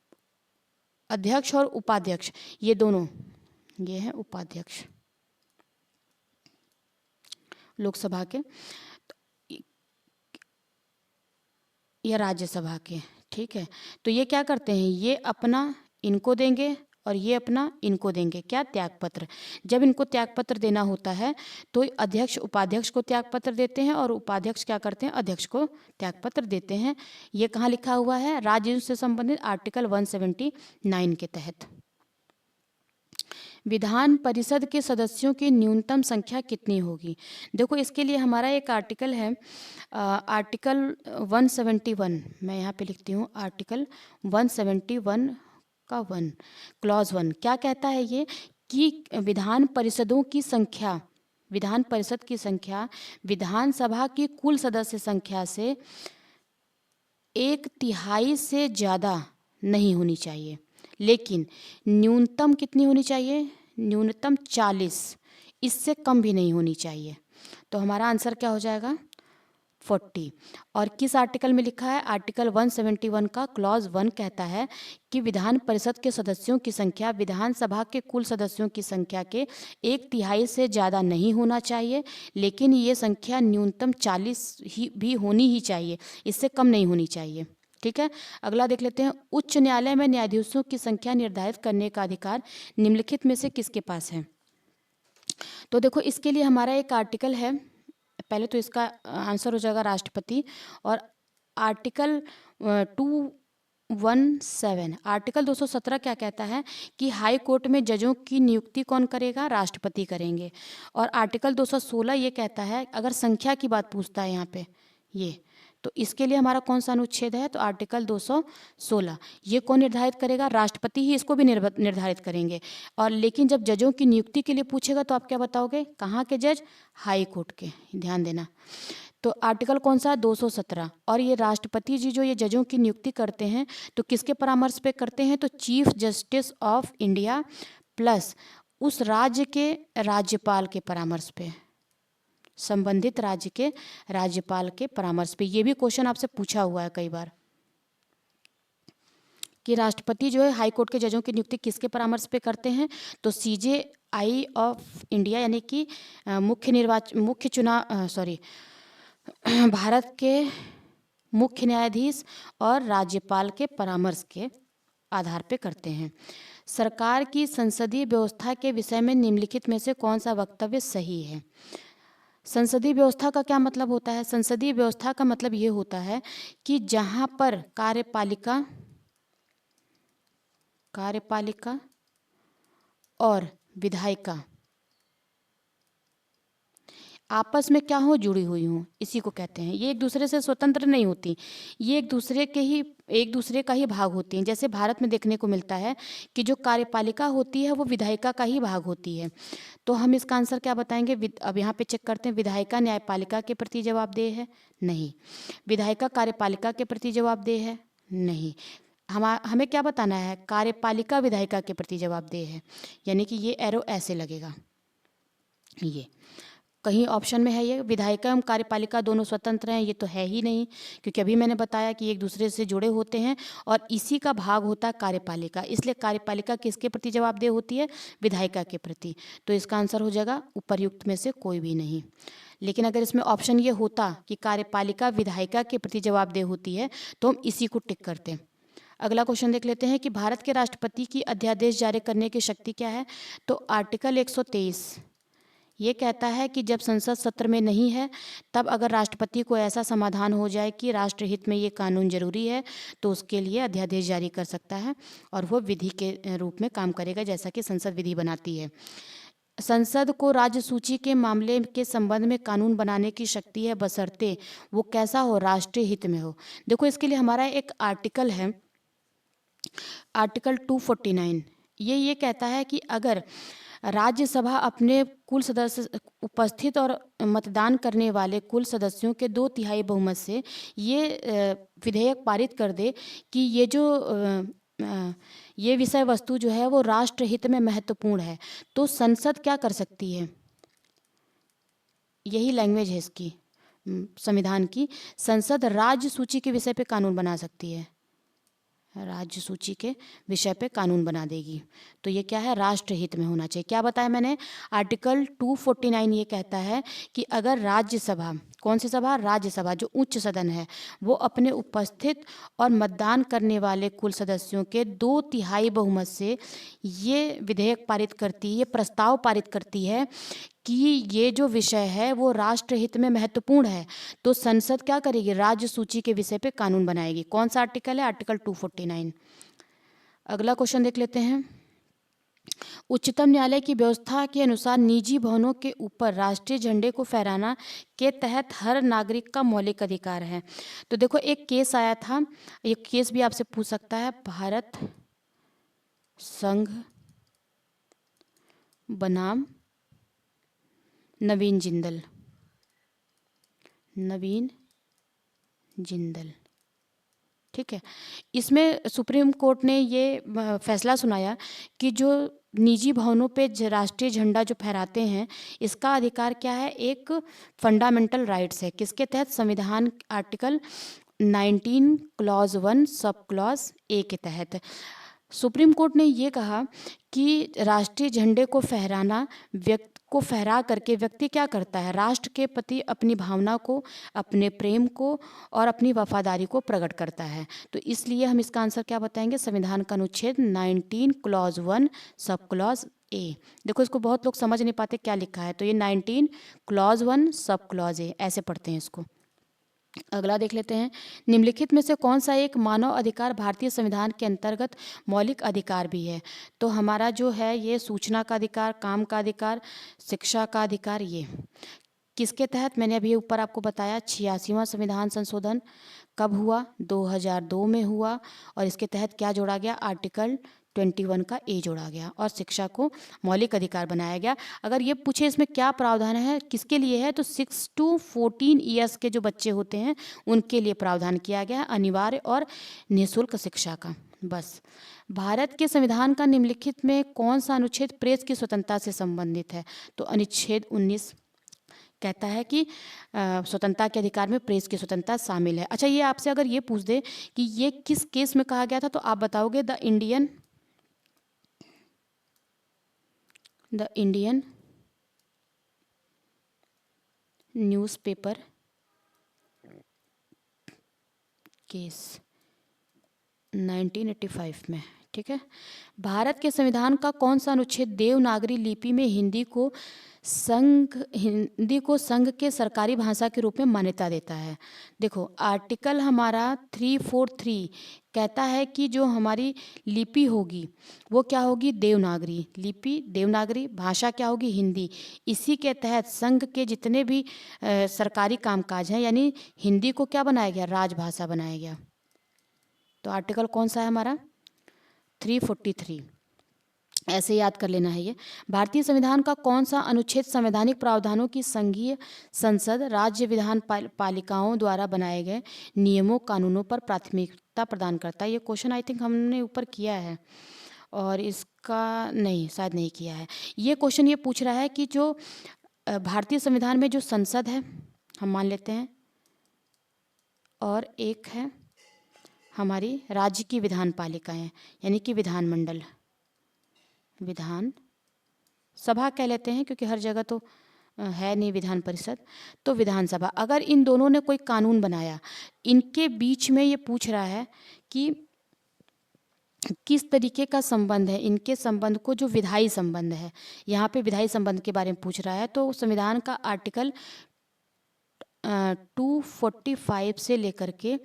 अध्यक्ष और उपाध्यक्ष, ये दोनों, ये हैं उपाध्यक्ष लोकसभा के या राज्यसभा के। ठीक है, तो ये क्या करते हैं, ये अपना इनको देंगे और ये अपना इनको देंगे, क्या, त्यागपत्र। जब इनको त्यागपत्र देना होता है तो अध्यक्ष उपाध्यक्ष को त्यागपत्र देते हैं और उपाध्यक्ष क्या करते हैं, अध्यक्ष को त्यागपत्र देते हैं। ये कहाँ लिखा हुआ है, राज्य से संबंधित आर्टिकल 179 के तहत। विधान परिषद के सदस्यों की न्यूनतम संख्या कितनी होगी, देखो इसके लिए हमारा एक आर्टिकल है, आर्टिकल 171, मैं यहाँ पे लिखती हूँ, आर्टिकल 171 का 1 क्लॉज 1 क्या कहता है, ये कि विधान परिषदों की संख्या, विधान परिषद की संख्या विधानसभा की कुल सदस्य संख्या से 1/3 से ज़्यादा नहीं होनी चाहिए, लेकिन न्यूनतम कितनी होनी चाहिए? न्यूनतम 40, इससे कम भी नहीं होनी चाहिए। तो हमारा आंसर क्या हो जाएगा? 40। और किस आर्टिकल में लिखा है? आर्टिकल 171 का क्लॉज 1 कहता है कि विधान परिषद के सदस्यों की संख्या विधानसभा के कुल सदस्यों की संख्या के 1/3 से ज़्यादा नहीं होना चाहिए, लेकिन ये संख्या न्यूनतम 40 ही भी होनी ही चाहिए, इससे कम नहीं होनी चाहिए। ठीक है, अगला देख लेते हैं। उच्च न्यायालय में न्यायाधीशों की संख्या निर्धारित करने का अधिकार निम्नलिखित में से किसके पास है? तो देखो, इसके लिए हमारा एक आर्टिकल है। पहले तो इसका आंसर हो जाएगा राष्ट्रपति। और आर्टिकल 217, आर्टिकल 217 क्या कहता है कि हाई कोर्ट में जजों की नियुक्ति कौन करेगा? राष्ट्रपति करेंगे। और आर्टिकल 216 ये कहता है, अगर संख्या की बात पूछता है यहाँ पे ये, तो इसके लिए हमारा कौन सा अनुच्छेद है? तो आर्टिकल 216। ये कौन निर्धारित करेगा? राष्ट्रपति ही इसको भी निर्धारित करेंगे। और लेकिन जब जजों की नियुक्ति के लिए पूछेगा तो आप क्या बताओगे? कहाँ के जज? हाई कोर्ट के, ध्यान देना। तो आर्टिकल कौन सा? 217। और ये राष्ट्रपति जी जो ये जजों की नियुक्ति करते हैं तो किसके परामर्श पे करते हैं? तो chief justice of India plus उस राज्य के राज्यपाल के परामर्श पे, संबंधित राज्य के राज्यपाल के परामर्श पे। ये भी क्वेश्चन आपसे पूछा हुआ है कई बार कि राष्ट्रपति जो है हाई कोर्ट के जजों की नियुक्ति किसके परामर्श पे करते हैं? तो CJI ऑफ इंडिया, यानी कि भारत के मुख्य न्यायाधीश और राज्यपाल के परामर्श के आधार पे करते हैं। सरकार की संसदीय व्यवस्था के विषय में निम्नलिखित में से कौन सा वक्तव्य सही है? संसदीय व्यवस्था का क्या मतलब होता है? संसदीय व्यवस्था का मतलब ये होता है कि जहाँ पर कार्यपालिका और विधायिका आपस में क्या हो? जुड़ी हुई हों, इसी को कहते हैं। ये एक दूसरे से स्वतंत्र नहीं होती, ये एक दूसरे का ही भाग होती हैं। जैसे भारत में देखने को मिलता है कि जो कार्यपालिका होती है वो विधायिका का ही भाग होती है। तो हम इसका आंसर क्या बताएंगे? अब यहाँ पे चेक करते हैं, विधायिका न्यायपालिका के प्रति जवाबदेह है? नहीं। विधायिका कार्यपालिका के प्रति जवाबदेह है? नहीं। हमें क्या बताना है? कार्यपालिका विधायिका के प्रति जवाबदेह है, यानी कि ये एरो ऐसे लगेगा। ये कहीं ऑप्शन में है ये विधायिका एवं कार्यपालिका दोनों स्वतंत्र हैं? ये तो है ही नहीं, क्योंकि अभी मैंने बताया कि एक दूसरे से जुड़े होते हैं और इसी का भाग होता है कार्यपालिका। इसलिए कार्यपालिका किसके प्रति जवाबदेह होती है? विधायिका के प्रति। तो इसका आंसर हो जाएगा उपर्युक्त में से कोई भी नहीं। लेकिन अगर इसमें ऑप्शन ये होता कि कार्यपालिका विधायिका के प्रति जवाबदेह होती है तो हम इसी को टिक करते। अगला क्वेश्चन देख लेते हैं कि भारत के राष्ट्रपति की अध्यादेश जारी करने की शक्ति क्या है? तो आर्टिकल 123 ये कहता है कि जब संसद सत्र में नहीं है तब अगर राष्ट्रपति को ऐसा समाधान हो जाए कि राष्ट्रहित में ये कानून जरूरी है तो उसके लिए अध्यादेश जारी कर सकता है और वो विधि के रूप में काम करेगा, जैसा कि संसद विधि बनाती है। संसद को राज्य सूची के मामले के संबंध में कानून बनाने की शक्ति है, बशर्ते वो कैसा हो? राष्ट्रीय हित में हो। देखो, इसके लिए हमारा एक आर्टिकल है, आर्टिकल 249। ये कहता है कि अगर राज्यसभा अपने कुल सदस्य उपस्थित और मतदान करने वाले कुल सदस्यों के 2/3 बहुमत से ये विधेयक पारित कर दे कि ये विषय वस्तु जो है वो राष्ट्रहित में महत्वपूर्ण है, तो संसद क्या कर सकती है? यही लैंग्वेज है इसकी, संविधान की। संसद राज्य सूची के विषय पे कानून बना सकती है, राज्य सूची के विषय पे कानून बना देगी। तो ये क्या है? राष्ट्रहित में होना चाहिए। क्या बताया मैंने? आर्टिकल 249 ये कहता है कि अगर राज्यसभा, कौन सी सभा? राज्यसभा, जो उच्च सदन है, वो अपने उपस्थित और मतदान करने वाले कुल सदस्यों के 2/3 बहुमत से ये विधेयक पारित करती है, ये प्रस्ताव पारित करती है कि ये जो विषय है वो राष्ट्रहित में महत्वपूर्ण है, तो संसद क्या करेगी? राज्य सूची के विषय पे कानून बनाएगी। कौन सा आर्टिकल है? आर्टिकल 249। अगला क्वेश्चन देख लेते हैं। उच्चतम न्यायालय की व्यवस्था के अनुसार निजी भवनों के ऊपर राष्ट्रीय झंडे को फहराना के तहत हर नागरिक का मौलिक अधिकार है। तो देखो, एक केस आया था, ये केस भी आपसे पूछ सकता है। भारत संघ बनाम नवीन जिंदल, नवीन जिंदल। ठीक है। इसमें सुप्रीम कोर्ट ने ये फैसला सुनाया कि जो निजी भवनों पे राष्ट्रीय झंडा जो फहराते हैं, इसका अधिकार क्या है, एक फंडामेंटल राइट्स है। किसके तहत? संविधान article 19 clause 1 sub clause A के तहत। सुप्रीम कोर्ट ने ये कहा कि राष्ट्रीय झंडे को फहराना, व्यक्ति को फहरा करके व्यक्ति क्या करता है, राष्ट्र के प्रति अपनी भावना को, अपने प्रेम को और अपनी वफादारी को प्रकट करता है। तो इसलिए हम इसका आंसर क्या बताएंगे, संविधान का अनुच्छेद 19 क्लॉज 1 सब क्लॉज ए। देखो इसको बहुत लोग समझ नहीं पाते क्या लिखा है, तो ये 19 क्लॉज 1 सब क्लॉज ए ऐसे पढ़ते हैं इसको। अगला देख लेते हैं, निम्नलिखित में से कौन सा एक मानव अधिकार भारतीय संविधान के अंतर्गत मौलिक अधिकार भी है? तो हमारा जो है ये सूचना का अधिकार, काम का अधिकार, शिक्षा का अधिकार, ये किसके तहत? मैंने अभी ऊपर आपको बताया 86वां संविधान संशोधन कब हुआ? 2002 में हुआ। और इसके तहत क्या जोड़ा गया? आर्टिकल 21 का ए जोड़ा गया और शिक्षा को मौलिक अधिकार बनाया गया। अगर ये पूछे इसमें क्या प्रावधान है, किसके लिए है, तो 6 to 14 ईयर्स के जो बच्चे होते हैं उनके लिए प्रावधान किया गया है, अनिवार्य और निःशुल्क शिक्षा का। बस। भारत के संविधान का निम्नलिखित में कौन सा अनुच्छेद प्रेस की स्वतंत्रता से संबंधित है? तो अनुच्छेद 19 कहता है कि स्वतंत्रता के अधिकार में प्रेस की स्वतंत्रता शामिल है। अच्छा, ये आपसे अगर ये पूछ दे कि ये किस केस में कहा गया था, तो आप बताओगे द इंडियन न्यूज़पेपर केस 1985 में। ठीक है। भारत के संविधान का कौन सा अनुच्छेद देवनागरी लिपि में हिंदी को संघ के सरकारी भाषा के रूप में मान्यता देता है? देखो आर्टिकल हमारा 343 कहता है कि जो हमारी लिपि होगी वो क्या होगी? देवनागरी लिपि, देवनागरी भाषा क्या होगी? हिंदी। इसी के तहत संघ के जितने भी सरकारी कामकाज हैं, यानी हिंदी को क्या बनाया गया? राजभाषा बनाया गया। तो आर्टिकल कौन सा है हमारा? 343। ऐसे याद कर लेना है ये। भारतीय संविधान का कौन सा अनुच्छेद संवैधानिक प्रावधानों की संघीय संसद, राज्य विधान पालिकाओं द्वारा बनाए गए नियमों कानूनों पर प्राथमिकता प्रदान करता है? ये क्वेश्चन आई थिंक हमने ऊपर किया है और इसका नहीं, शायद नहीं किया है। ये क्वेश्चन ये पूछ रहा है कि जो भारतीय संविधान में जो संसद है हम मान लेते हैं, और एक है हमारी राज्य की विधान पालिकाएं, यानी कि विधानमंडल, विधान सभा कह लेते हैं क्योंकि हर जगह तो है नहीं विधान परिषद, तो विधानसभा। अगर इन दोनों ने कोई कानून बनाया, इनके बीच में ये पूछ रहा है कि किस तरीके का संबंध है, इनके संबंध को जो विधायी संबंध है, यहाँ पे विधायी संबंध के बारे में पूछ रहा है। तो संविधान का आर्टिकल 245 से लेकर के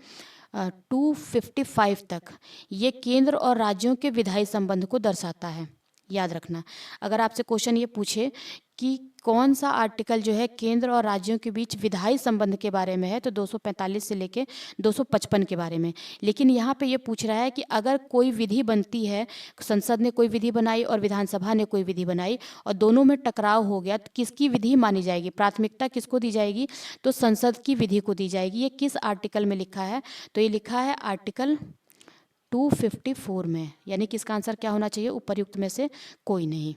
255 तक ये केंद्र और राज्यों के विधायी संबंध को दर्शाता है। याद रखना, अगर आपसे क्वेश्चन ये पूछे कि कौन सा आर्टिकल जो है केंद्र और राज्यों के बीच विधायी संबंध के बारे में है, तो 245 से लेके 255 के बारे में। लेकिन यहाँ पे ये पूछ रहा है कि अगर कोई विधि बनती है, संसद ने कोई विधि बनाई और विधानसभा ने कोई विधि बनाई और दोनों में टकराव हो गया, तो किसकी विधि मानी जाएगी? प्राथमिकता किसको दी जाएगी? तो संसद की विधि को दी जाएगी। ये किस आर्टिकल में लिखा है? तो ये लिखा है आर्टिकल 254 में, यानी कि इसका आंसर क्या होना चाहिए? उपर्युक्त में से कोई नहीं।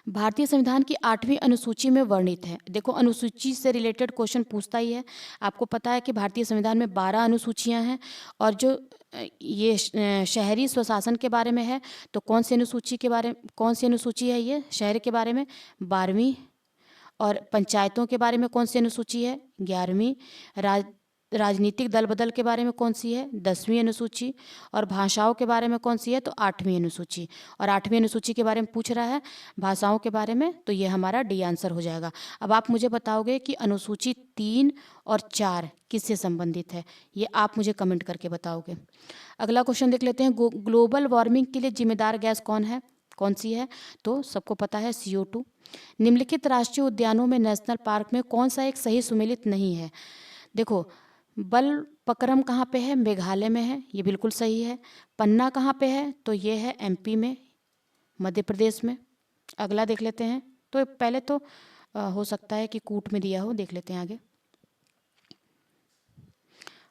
भारतीय संविधान की 8वीं अनुसूची में वर्णित है। देखो अनुसूची से रिलेटेड क्वेश्चन पूछता ही है। आपको पता है कि भारतीय संविधान में 12 अनुसूचियां हैं, और जो ये शहरी स्वशासन के बारे में है, तो कौन सी अनुसूची है ये शहर के बारे में? 12वीं। और पंचायतों के बारे में कौन सी अनुसूची है? 11वीं। राजनीतिक दल बदल के बारे में कौन सी है? 10वीं अनुसूची। और भाषाओं के बारे में कौन सी है? तो 8वीं अनुसूची। और 8वीं अनुसूची के बारे में पूछ रहा है भाषाओं के बारे में, तो ये हमारा डी आंसर हो जाएगा। अब आप मुझे बताओगे कि अनुसूची 3 और 4 किससे संबंधित है, ये आप मुझे कमेंट करके बताओगे। अगला क्वेश्चन देख लेते हैं, ग्लोबल वार्मिंग के लिए जिम्मेदार गैस कौन सी है? तो सबको पता है CO2। निम्नलिखित राष्ट्रीय उद्यानों में नेशनल पार्क में कौन सा एक सही सुमेलित नहीं है? देखो बलपक्रम कहाँ पे है? मेघालय में है, ये बिल्कुल सही है। पन्ना कहाँ पे है? तो ये है MP में, मध्य प्रदेश में। अगला देख लेते हैं, तो पहले तो हो सकता है कि कूट में दिया हो, देख लेते हैं आगे।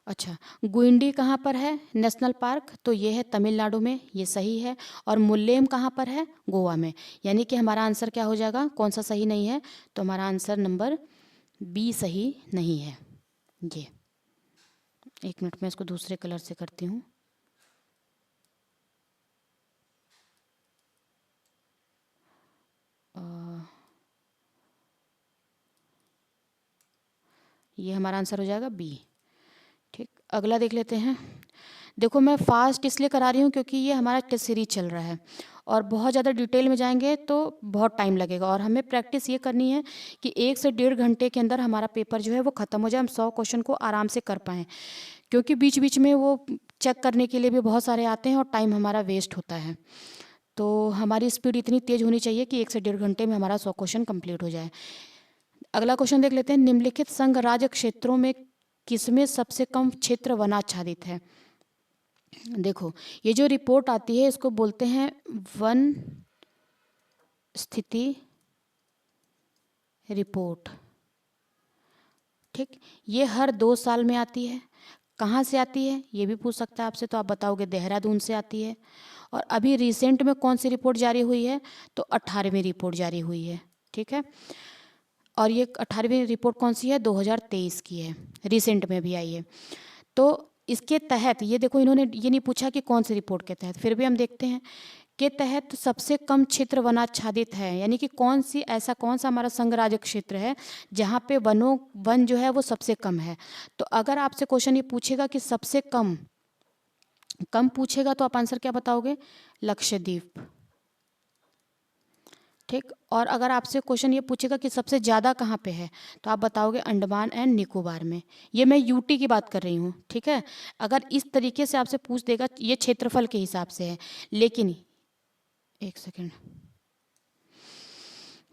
अच्छा, गुइंडी कहाँ पर है नेशनल पार्क? तो ये है तमिलनाडु में, ये सही है। और मुल्लेम कहाँ पर है? गोवा में। यानी कि हमारा आंसर क्या हो जाएगा, कौन सा सही नहीं है? तो हमारा आंसर नंबर बी सही नहीं है। ये 1 मिनट में इसको दूसरे कलर से करती हूँ। ये हमारा आंसर हो जाएगा बी। ठीक, अगला देख लेते हैं। देखो मैं फास्ट इसलिए करा रही हूँ क्योंकि ये हमारा टेस्ट सीरीज चल रहा है और बहुत ज़्यादा डिटेल में जाएंगे तो बहुत टाइम लगेगा, और हमें प्रैक्टिस ये करनी है कि 1 से 1.5 घंटे के अंदर हमारा पेपर जो है वो ख़त्म हो जाए, हम 100 क्वेश्चन को आराम से कर पाएँ, क्योंकि बीच बीच में वो चेक करने के लिए भी बहुत सारे आते हैं और टाइम हमारा वेस्ट होता है। तो हमारी स्पीड इतनी तेज़ होनी चाहिए कि 1 से 1.5 घंटे में हमारा 100 क्वेश्चन कंप्लीट हो जाए। अगला क्वेश्चन देख लेते हैं। निम्नलिखित संघ राज्य क्षेत्रों में किसमें सबसे कम क्षेत्र वनाच्छादित है? देखो ये जो रिपोर्ट आती है इसको बोलते हैं वन स्थिति रिपोर्ट। ठीक, ये हर 2 साल में आती है। कहाँ से आती है ये भी पूछ सकता है आपसे, तो आप बताओगे देहरादून से आती है। और अभी रिसेंट में कौन सी रिपोर्ट जारी हुई है? तो 18वीं रिपोर्ट जारी हुई है। ठीक है, और ये 18वीं रिपोर्ट कौन सी है? 2023 की है, रिसेंट में भी आई है। तो इसके तहत ये देखो, इन्होंने ये नहीं पूछा कि कौन सी रिपोर्ट के तहत, फिर भी हम देखते हैं के तहत सबसे कम क्षेत्र वनाच्छादित है, यानी कि कौन सा हमारा संघ राज्य क्षेत्र है जहाँ पे वन जो है वो सबसे कम है। तो अगर आपसे क्वेश्चन ये पूछेगा कि सबसे कम कम पूछेगा तो आप आंसर क्या बताओगे? लक्षद्वीप। ठीक, और अगर आपसे क्वेश्चन ये पूछेगा कि सबसे ज़्यादा कहाँ पे है तो आप बताओगे अंडमान एंड निकोबार में। ये मैं यूटी की बात कर रही हूँ। ठीक है, अगर इस तरीके से आपसे पूछ देगा, ये क्षेत्रफल के हिसाब से है, लेकिन 1 सेकेंड,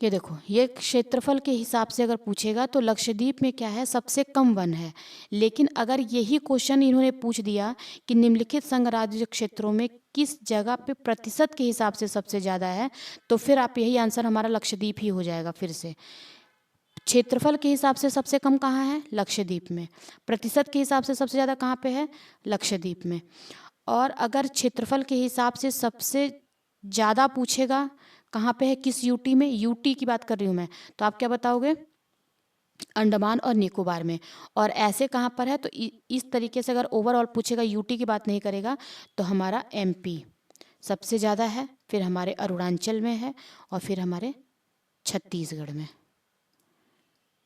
ये देखो ये क्षेत्रफल के हिसाब से अगर पूछेगा तो लक्षद्वीप में क्या है? सबसे कम वन है। लेकिन अगर यही क्वेश्चन इन्होंने पूछ दिया कि निम्नलिखित संघ राज्य क्षेत्रों में किस जगह पे प्रतिशत के हिसाब से सबसे ज़्यादा है, तो फिर आप यही आंसर हमारा लक्षद्वीप ही हो जाएगा। फिर से क्षेत्रफल के हिसाब से सबसे कम कहाँ है? लक्षद्वीप में। प्रतिशत के हिसाब से सबसे ज़्यादा कहाँ पे है? लक्षद्वीप में। और अगर क्षेत्रफल के हिसाब से सबसे ज़्यादा पूछेगा कहाँ पे है, किस यूटी में? यूटी की बात कर रही हूँ मैं, तो आप क्या बताओगे? अंडमान और निकोबार में। और ऐसे कहाँ पर है? तो इस तरीके से अगर ओवरऑल पूछेगा, यूटी की बात नहीं करेगा, तो हमारा एमपी सबसे ज़्यादा है, फिर हमारे अरुणाचल में है, और फिर हमारे छत्तीसगढ़ में।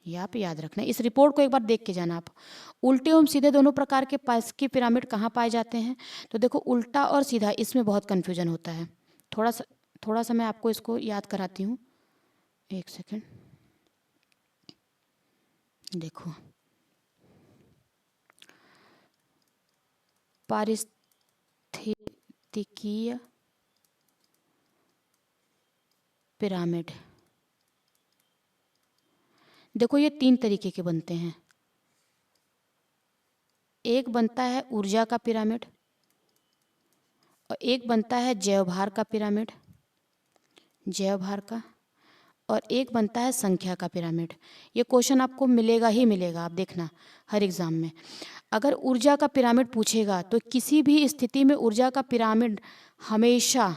ये आप याद रखना, इस रिपोर्ट को एक बार देख के जाना आप। उल्टे एवं सीधे दोनों प्रकार के की पिरामिड कहाँ पाए जाते हैं? तो देखो उल्टा और सीधा इसमें बहुत कन्फ्यूजन होता है। थोड़ा सा मैं आपको इसको याद कराती हूँ। 1 सेकेंड, देखो पारिस्थितिकीय पिरामिड, देखो ये 3 तरीके के बनते हैं। एक बनता है ऊर्जा का पिरामिड, और एक बनता है जैवभार का पिरामिड, जैवभार का, और एक बनता है संख्या का पिरामिड। ये क्वेश्चन आपको मिलेगा ही मिलेगा, आप देखना हर एग्ज़ाम में। अगर ऊर्जा का पिरामिड पूछेगा तो किसी भी स्थिति में ऊर्जा का पिरामिड हमेशा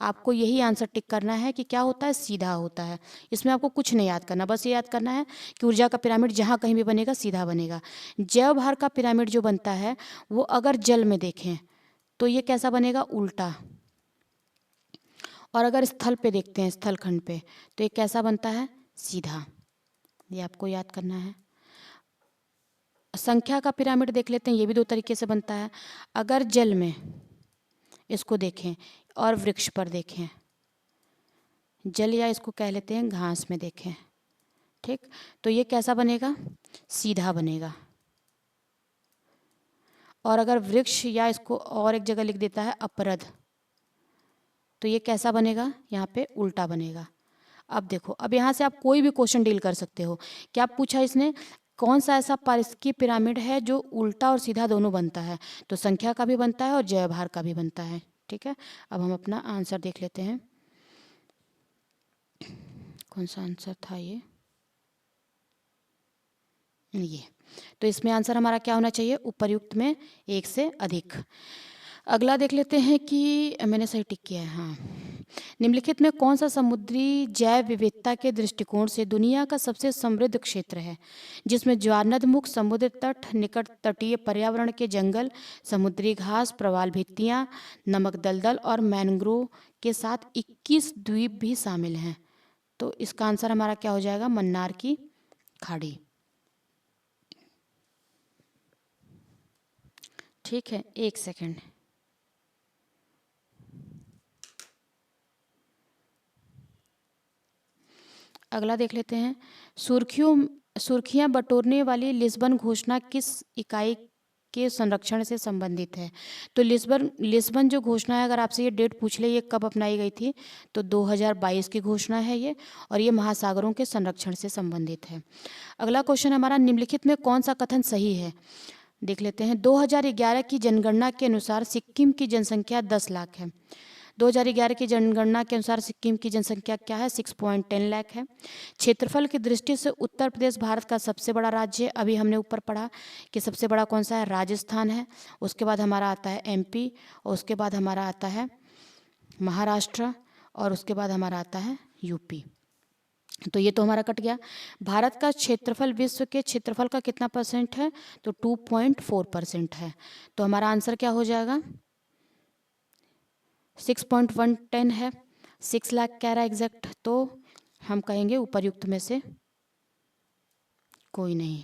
आपको यही आंसर टिक करना है कि क्या होता है? सीधा होता है। इसमें आपको कुछ नहीं याद करना, बस ये याद करना है कि ऊर्जा का पिरामिड जहाँ कहीं भी बनेगा सीधा बनेगा। जैवभार का पिरामिड जो बनता है वो अगर जल में देखें तो ये कैसा बनेगा? उल्टा। और अगर स्थल पे देखते हैं, स्थल खंड पे, तो ये कैसा बनता है? सीधा। ये आपको याद करना है। संख्या का पिरामिड देख लेते हैं, ये भी 2 तरीके से बनता है। अगर जल में इसको देखें और वृक्ष पर देखें, जल या इसको कह लेते हैं घास में देखें, ठीक, तो ये कैसा बनेगा? सीधा बनेगा। और अगर वृक्ष या इसको और एक जगह लिख देता है अपरद, तो ये कैसा बनेगा? यहाँ पे उल्टा बनेगा। अब देखो, अब यहाँ से आप कोई भी क्वेश्चन डील कर सकते हो। क्या पूछा इसने? कौन सा ऐसा पारिस्थितिकी पिरामिड है जो उल्टा और सीधा दोनों बनता है? तो संख्या का भी बनता है और जैवभार का भी बनता है। ठीक है, अब हम अपना आंसर देख लेते हैं। कौन सा आंसर था ये, तो इसमें आंसर हमारा क्या होना चाहिए, उपर्युक्त में एक से अधिक। अगला देख लेते हैं कि मैंने सही टिक किया है, हाँ। निम्नलिखित में कौन सा समुद्री जैव विविधता के दृष्टिकोण से दुनिया का सबसे समृद्ध क्षेत्र है, जिसमें ज्वारनदमुख, समुद्र तट, निकट तटीय पर्यावरण के जंगल, समुद्री घास, प्रवाल भित्तियां, नमक दलदल और मैंग्रोव के साथ 21 द्वीप भी शामिल हैं। तो इसका आंसर हमारा क्या हो जाएगा, मन्नार की खाड़ी। ठीक है, एक सेकंड। अगला देख लेते हैं, सुर्खियां बटोरने वाली लिस्बन घोषणा किस इकाई के संरक्षण से संबंधित है। तो लिस्बन जो घोषणा है, अगर आपसे ये डेट पूछ ले ये कब अपनाई गई थी, तो 2022 की घोषणा है ये, और ये महासागरों के संरक्षण से संबंधित है। अगला क्वेश्चन हमारा, निम्नलिखित में कौन सा कथन सही है, देख लेते हैं। 2011 की जनगणना के अनुसार सिक्किम की जनसंख्या 10 लाख है। 2011 की जनगणना के अनुसार सिक्किम की जनसंख्या क्या है, 6.10 लाख है। क्षेत्रफल की दृष्टि से उत्तर प्रदेश भारत का सबसे बड़ा राज्य है। अभी हमने ऊपर पढ़ा कि सबसे बड़ा कौन सा है, राजस्थान है। उसके बाद हमारा आता है एमपी, और उसके बाद हमारा आता है महाराष्ट्र, और उसके बाद हमारा आता है यूपी। तो ये तो हमारा कट गया। भारत का क्षेत्रफल विश्व के क्षेत्रफल का कितना परसेंट है, तो 2.4% है। तो हमारा आंसर क्या हो जाएगा, 6.110 है। 6 लाख कह रहा है एग्जैक्ट, तो हम कहेंगे उपर्युक्त में से कोई नहीं,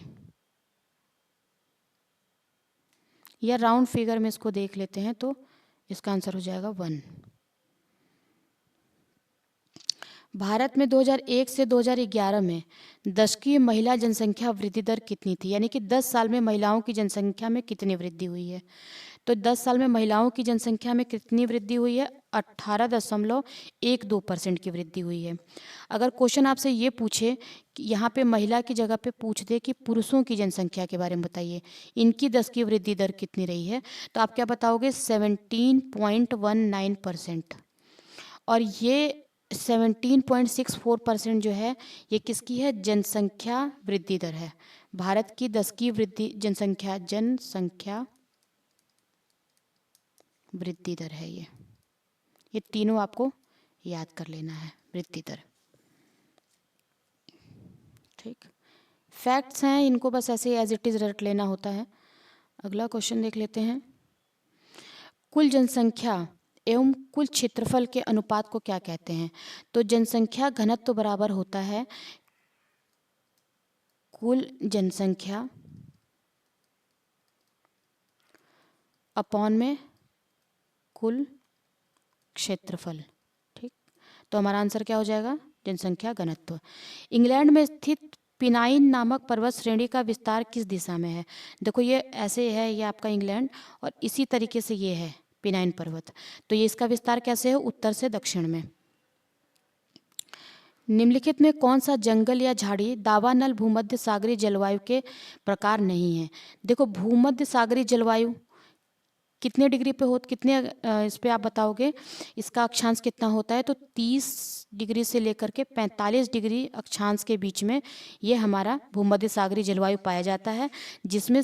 या राउंड फिगर में इसको देख लेते हैं, तो इसका आंसर हो जाएगा 1। भारत में 2001 से 2011 में दशकीय महिला जनसंख्या वृद्धि दर कितनी थी, यानी कि 10 साल में महिलाओं की जनसंख्या में कितनी वृद्धि हुई है। तो 10 साल में महिलाओं की जनसंख्या में कितनी वृद्धि हुई है, 18.12% की वृद्धि हुई है। अगर क्वेश्चन आपसे ये पूछे कि यहाँ पे महिला की जगह पे पूछ दे कि पुरुषों की जनसंख्या के बारे में बताइए, इनकी 10 की वृद्धि दर कितनी रही है, तो आप क्या बताओगे, 17.19%। और ये 17.64% जो है, ये किसकी है, जनसंख्या वृद्धि दर है। भारत की 10 की जनसंख्या वृद्धि दर है ये तीनों आपको याद कर लेना है, वृद्धि दर। ठीक, फैक्ट्स हैं, इनको बस ऐसे एज इट इज रट लेना होता है। अगला क्वेश्चन देख लेते हैं, कुल जनसंख्या एवं कुल क्षेत्रफल के अनुपात को क्या कहते हैं। तो जनसंख्या घनत्व तो बराबर होता है कुल जनसंख्या अपॉन में कुल क्षेत्रफल। ठीक, तो हमारा आंसर क्या हो जाएगा, जनसंख्या घनत्व। इंग्लैंड में स्थित पिनाइन नामक पर्वत श्रेणी का विस्तार किस दिशा में है। देखो ये ऐसे है, ये आपका इंग्लैंड, और इसी तरीके से ये है पिनाइन पर्वत। तो ये इसका विस्तार कैसे है, उत्तर से दक्षिण में। निम्नलिखित में कौन सा जंगल या झाड़ी दावानल भूमध्य सागरीय जलवायु के प्रकार नहीं है। देखो भूमध्य सागरीय जलवायु कितने डिग्री पे हो, कितने इस पे आप बताओगे, इसका अक्षांश कितना होता है, तो 30 डिग्री से लेकर के 45 डिग्री अक्षांश के बीच में ये हमारा भूमध्य सागरीय जलवायु पाया जाता है, जिसमें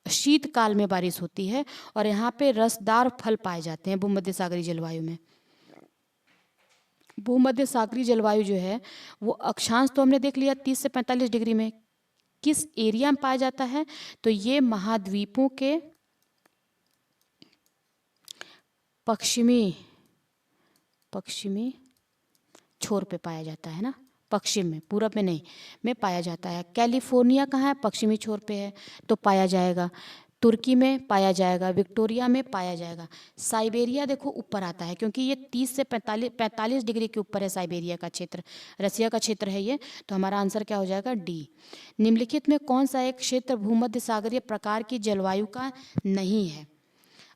शीतकाल में बारिश होती है, और यहाँ पे रसदार फल पाए जाते हैं भूमध्य सागरीय जलवायु में। भूमध्य सागरीय जलवायु जो है वो अक्षांश तो हमने देख लिया 30 से 45 डिग्री में, किस एरिया में पाया जाता है, तो ये महाद्वीपों के पश्चिमी छोर पे पाया जाता है ना, पश्चिम में, पूरब में नहीं, में पाया जाता है। कैलिफोर्निया कहाँ है, पश्चिमी छोर पे है, तो पाया जाएगा। तुर्की में पाया जाएगा, विक्टोरिया में पाया जाएगा। साइबेरिया देखो ऊपर आता है, क्योंकि ये 30 से 45 डिग्री के ऊपर है साइबेरिया का क्षेत्र, रसिया का क्षेत्र है ये। तो हमारा आंसर क्या हो जाएगा, डी। निम्नलिखित में कौन सा एक क्षेत्र भूमध्य सागरीय प्रकार की जलवायु का नहीं है।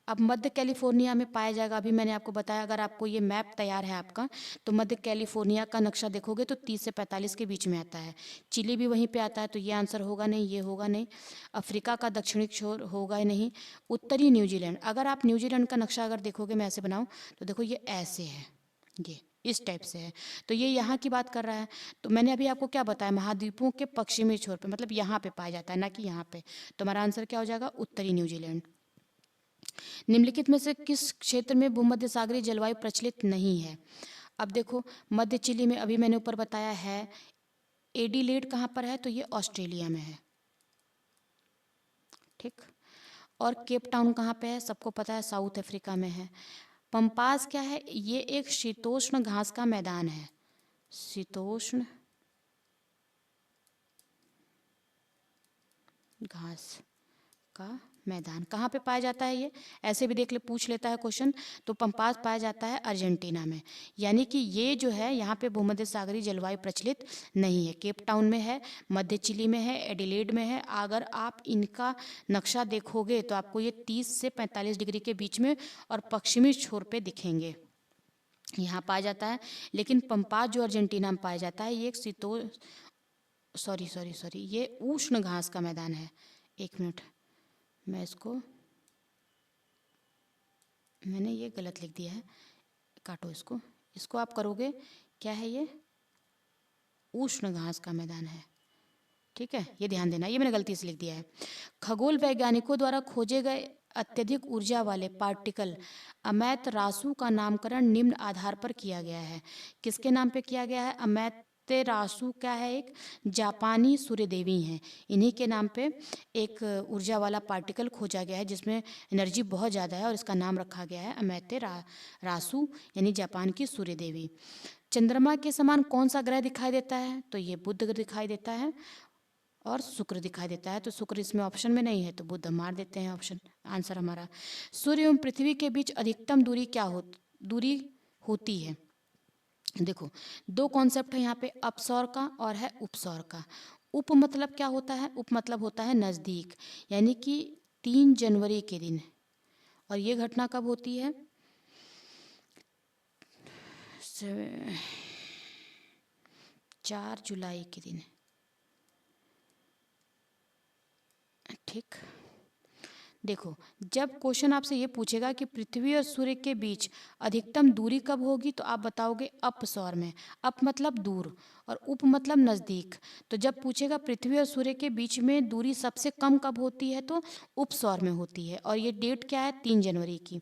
अब मध्य कैलिफोर्निया में पाया जाएगा, अभी मैंने आपको बताया, अगर आपको ये मैप तैयार है आपका, तो मध्य कैलिफोर्निया का नक्शा देखोगे तो 30 से 45 के बीच में आता है। चिली भी वहीं पे आता है, तो ये आंसर होगा नहीं, ये होगा नहीं। अफ्रीका का दक्षिणी छोर होगा ही नहीं। उत्तरी न्यूजीलैंड, अगर आप न्यूजीलैंड का नक्शा अगर देखोगे, मैं ऐसे बनाऊँ तो देखो ये ऐसे है, ये इस टाइप से है। तो ये यहाँ की बात कर रहा है। तो मैंने अभी आपको क्या बताया, महाद्वीपों के पश्चिमी छोर पे, मतलब यहाँ पे पाया जाता है, ना कि यहाँ पे। तो हमारा आंसर क्या हो जाएगा, उत्तरी न्यूजीलैंड। निम्नलिखित में से किस क्षेत्र में भूमध्य सागरीय जलवायु प्रचलित नहीं है। अब देखो, मध्य चिली में अभी मैंने ऊपर बताया है। एडिलेड कहाँ पर है, तो ये ऑस्ट्रेलिया में है, ठीक। और केप टाउन कहाँ पे है, सबको पता है, साउथ अफ्रीका में है। पंपास क्या है, ये एक शीतोष्ण घास का मैदान है। शीतोष्ण घास का मैदान कहाँ पे पाया जाता है, ये ऐसे भी देख ले, पूछ लेता है क्वेश्चन। तो पंपास पाया जाता है अर्जेंटीना में। यानी कि ये जो है यहाँ पे भूमध्य सागरीय जलवायु प्रचलित नहीं है। केप टाउन में है, मध्य चिली में है, एडिलेड में है। अगर आप इनका नक्शा देखोगे तो आपको ये 30 से 45 डिग्री के बीच में और पश्चिमी छोर पे दिखेंगे, यहाँ पाया जाता है। लेकिन पंपास जो अर्जेंटीना में पाया जाता है, ये एक सॉरी ये उष्ण घास का मैदान है। एक मिनट, मैंने ये गलत लिख दिया है, काटो इसको। इसको आप करोगे, क्या है ये, उष्ण घास का मैदान है, ठीक है, ये ध्यान देना, ये मैंने गलती से लिख दिया है। खगोल वैज्ञानिकों द्वारा खोजे गए अत्यधिक ऊर्जा वाले पार्टिकल अमैत रासु का नामकरण निम्न आधार पर किया गया है। किसके नाम पे किया गया है, अमैतेरासु क्या है, एक जापानी सूर्य देवी हैं, इन्हीं के नाम पे एक ऊर्जा वाला पार्टिकल खोजा गया है जिसमें एनर्जी बहुत ज़्यादा है, और इसका नाम रखा गया है अमैतेरासु, यानी जापान की सूर्य देवी। चंद्रमा के समान कौन सा ग्रह दिखाई देता है, तो ये बुध दिखाई देता है, और शुक्र दिखाई देता है। तो शुक्र इसमें ऑप्शन में नहीं है, तो बुध मार देते हैं ऑप्शन, आंसर हमारा। सूर्य एवं पृथ्वी के बीच अधिकतम दूरी होती है। देखो, दो कॉन्सेप्ट है यहाँ पे, अपसौर का और है उपसौर का। उप मतलब क्या होता है, उप मतलब होता है नज़दीक, यानी कि 3 जनवरी के दिन, और ये घटना कब होती है, 4 जुलाई के दिन, ठीक। देखो, जब क्वेश्चन आपसे ये पूछेगा कि पृथ्वी और सूर्य के बीच अधिकतम दूरी कब होगी, तो आप बताओगे अपसौर में। अप मतलब दूर और उप मतलब नज़दीक। तो जब पूछेगा पृथ्वी और सूर्य के बीच में दूरी सबसे कम कब होती है, तो उपसौर में होती है, और ये डेट क्या है, 3 जनवरी की।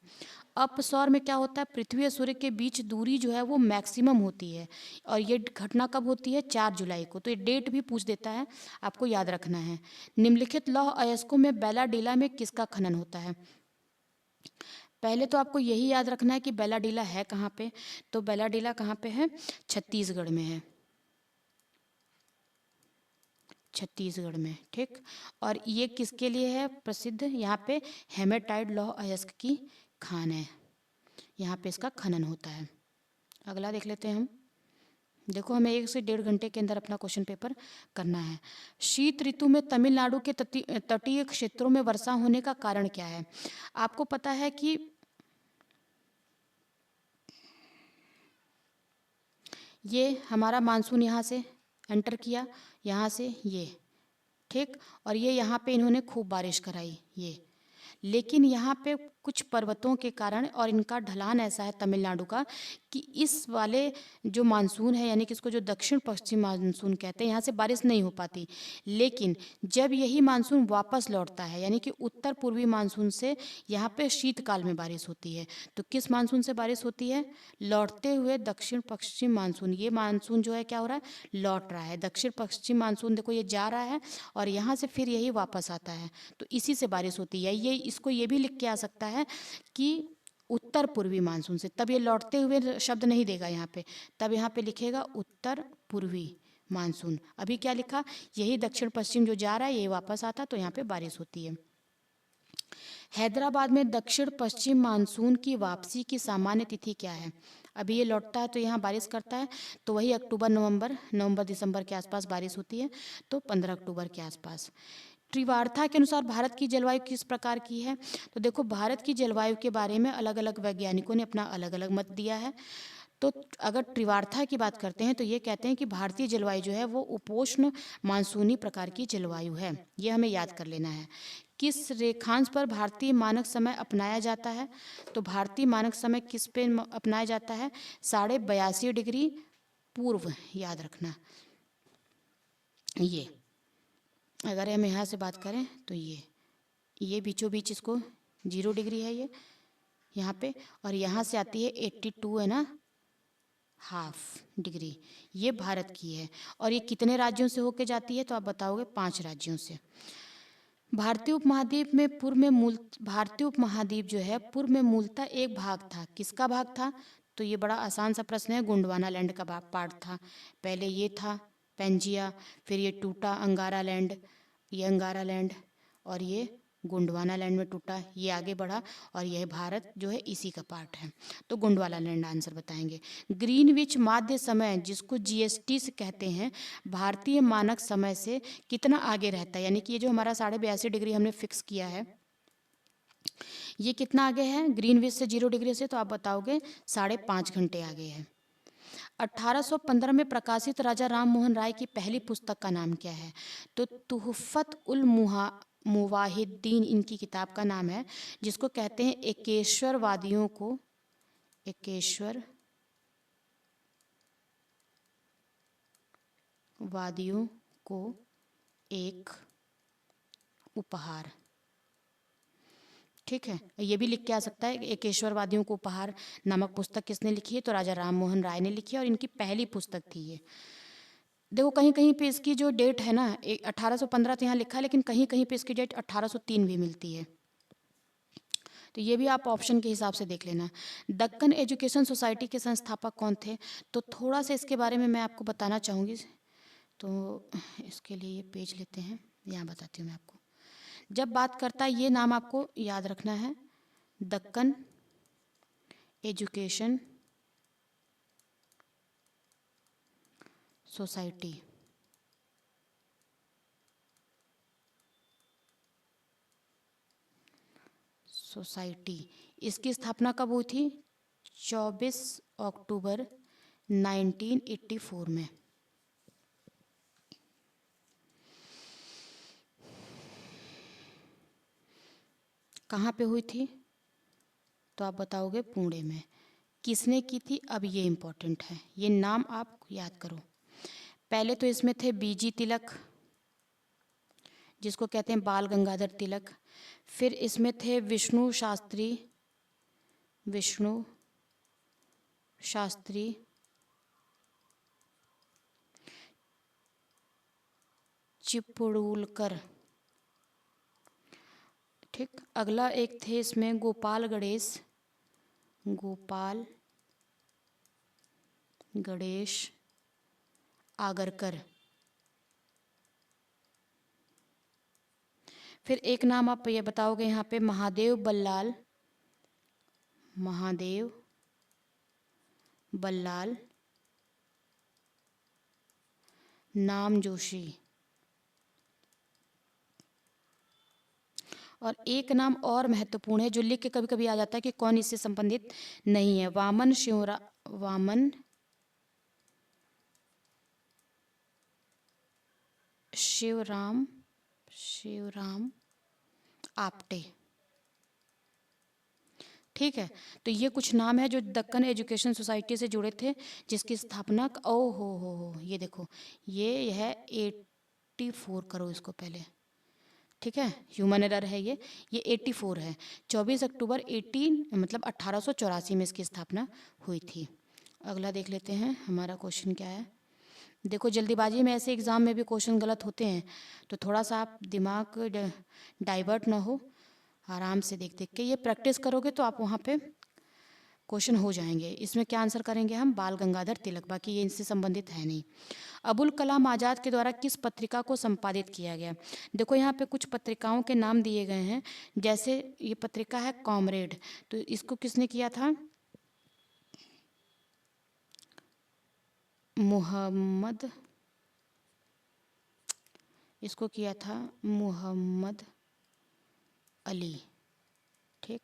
अपसौर में क्या होता है, पृथ्वी और सूर्य के बीच दूरी जो है वो मैक्सिमम होती है, और ये घटना कब होती है, 4 जुलाई को। तो ये डेट भी पूछ देता है, आपको याद रखना है। निम्नलिखित लौह अयस्कों में बैलाडीला में किसका खनन होता है। पहले तो आपको यही याद रखना है कि बैलाडीला है कहाँ पे, तो बैलाडीला कहाँ पे है, छत्तीसगढ़ में है, छत्तीसगढ़ में, ठीक। और ये किसके लिए है प्रसिद्ध, यहाँ पे हेमेटाइट लौह अयस्क की खान है, यहाँ पे इसका खनन होता है। अगला देख लेते हैं हम। देखो, हमें 1 से 1.5 घंटे के अंदर अपना क्वेश्चन पेपर करना है। शीत ऋतु में तमिलनाडु के तटीय क्षेत्रों में वर्षा होने का कारण क्या है। आपको पता है कि ये हमारा मानसून यहाँ से एंटर किया, यहाँ से ये, ठीक, और ये यहाँ पे इन्होंने खूब बारिश कराई ये, लेकिन यहाँ पे कुछ पर्वतों के कारण और इनका ढलान ऐसा है तमिलनाडु का कि इस वाले जो मानसून है, यानी कि इसको जो दक्षिण पश्चिम मानसून कहते हैं, यहाँ से बारिश नहीं हो पाती। लेकिन जब यही मानसून वापस लौटता है, यानी कि उत्तर पूर्वी मानसून से यहाँ पे शीतकाल में बारिश होती है। तो किस मानसून से बारिश होती है, लौटते हुए दक्षिण पश्चिम मानसून। ये मानसून जो है क्या हो रहा है, लौट रहा है। दक्षिण पश्चिम मानसून देखो, ये जा रहा है और यहाँ से फिर यही वापस आता है, तो इसी से बारिश होती है। ये इसको ये भी लिख के आ सकता है कि उत्तर पूर्वी मानसून से, तब ये लौटते हुए शब्द नहीं देगा यहाँ पे, तब यहाँ पे लिखेगा उत्तर पूर्वी मानसून। अभी क्या लिखा, यही दक्षिण पश्चिम जो जा रहा है ये वापस आता, तो यहाँ पे बारिश होती है। हैदराबाद में दक्षिण पश्चिम मानसून की वापसी की सामान्य तिथि क्या है। अभी ये लौटता है तो यहाँ बारिश करता है, तो वही अक्टूबर नवंबर दिसंबर के आसपास बारिश होती है, तो 15 अक्टूबर के आसपास। त्रिवार्था के अनुसार भारत की जलवायु किस प्रकार की है। तो देखो, भारत की जलवायु के बारे में अलग अलग वैज्ञानिकों ने अपना अलग अलग मत दिया है। तो अगर त्रिवार्था की बात करते हैं तो ये कहते हैं कि भारतीय जलवायु जो है वो उपोष्ण मानसूनी प्रकार की जलवायु है, ये हमें याद कर लेना है। किस रेखांश पर भारतीय मानक समय अपनाया जाता है? तो भारतीय मानक समय किस पे अपनाया जाता है? 82.5 डिग्री पूर्व, याद रखना। ये अगर हम यहाँ से बात करें तो ये बीचों बीच इसको 0 डिग्री है ये यहाँ पे, और यहाँ से आती है 82 है ना, हाफ डिग्री, ये भारत की है। और ये कितने राज्यों से होके जाती है? तो आप बताओगे 5 राज्यों से। भारतीय उपमहाद्वीप में भारतीय उपमहाद्वीप जो है पूर्व में मूलतः एक भाग था। किसका भाग था? तो ये बड़ा आसान सा प्रश्न है, गोंडवाना लैंड का पार्ट था। पहले ये था पेंजिया, फिर ये टूटा अंगारा लैंड, ये अंगारा लैंड, और ये गोंडवाना लैंड में टूटा, ये आगे बढ़ा, और यह भारत जो है इसी का पार्ट है। तो गोंडवाना लैंड आंसर बताएंगे। ग्रीनविच माध्य समय, जिसको जीएसटी से कहते हैं, भारतीय मानक समय से कितना आगे रहता है? यानी कि ये जो हमारा 82.5 डिग्री हमने फिक्स किया है, ये कितना आगे है ग्रीनविच से 0 डिग्री से? तो आप बताओगे 5.5 घंटे आगे है। 1815 में प्रकाशित राजा राम मोहन राय की पहली पुस्तक का नाम क्या है? तो तुहफत उल मुवाहिद्दीन इनकी किताब का नाम है, जिसको कहते हैं एकेश्वरवादियों को एक उपहार। ठीक है, ये भी लिख के आ सकता है, एकेश्वरवादियों को उपहार नामक पुस्तक किसने लिखी है? तो राजा राम मोहन राय ने लिखी है, और इनकी पहली पुस्तक थी ये। देखो कहीं कहीं पे इसकी जो डेट है ना 1815 तो यहाँ लिखा है, लेकिन कहीं कहीं पे इसकी डेट 1803 भी मिलती है। तो ये भी आप ऑप्शन के हिसाब से देख लेना। दक्कन एजुकेशन सोसाइटी के संस्थापक कौन थे? तो थोड़ा सा इसके बारे में मैं आपको बताना चाहूँगी। तो इसके लिए ये पेज लेते हैं, यहाँ बताती हूँ मैं आपको। जब बात करता है, ये नाम आपको याद रखना है, दक्कन एजुकेशन सोसाइटी। इसकी स्थापना कब हुई थी? 24 अक्टूबर 1984 में। कहाँ पे हुई थी? तो आप बताओगे पुणे में। किसने की थी? अब ये इम्पोर्टेंट है, ये नाम आप याद करो। पहले तो इसमें थे बीजी तिलक, जिसको कहते हैं बाल गंगाधर तिलक। फिर इसमें थे विष्णु शास्त्री चिपळूणकर। ठीक, अगला एक थे इसमें गोपाल गणेश आगरकर। फिर एक नाम आप ये बताओगे यहाँ पे, महादेव बल्लाल नाम जोशी। और एक नाम और महत्वपूर्ण है, जो लिख के कभी कभी आ जाता है कि कौन इससे संबंधित नहीं है, वामन शिवराम आप्टे। ठीक है, तो ये कुछ नाम है जो दक्कन एजुकेशन सोसाइटी से जुड़े थे, जिसकी स्थापना ओ हो, ये देखो, ये है 84 करो इसको पहले। ठीक है, ह्यूमन एरर है ये 84 है। 24 अक्टूबर 1884 में इसकी स्थापना हुई थी। अगला देख लेते हैं हमारा क्वेश्चन क्या है। देखो जल्दीबाजी में ऐसे एग्ज़ाम में भी क्वेश्चन गलत होते हैं, तो थोड़ा सा आप दिमाग डाइवर्ट ना हो, आराम से देख देख के ये प्रैक्टिस करोगे तो आप वहाँ पे क्वेश्चन हो जाएंगे। इसमें क्या आंसर करेंगे हम? बाल गंगाधर तिलक, बाकी ये इनसे संबंधित है नहीं। अबुल कलाम आज़ाद के द्वारा किस पत्रिका को संपादित किया गया? देखो यहाँ पे कुछ पत्रिकाओं के नाम दिए गए हैं, जैसे ये पत्रिका है कॉमरेड, तो इसको किसने किया था? इसको किया था मोहम्मद अली। ठीक,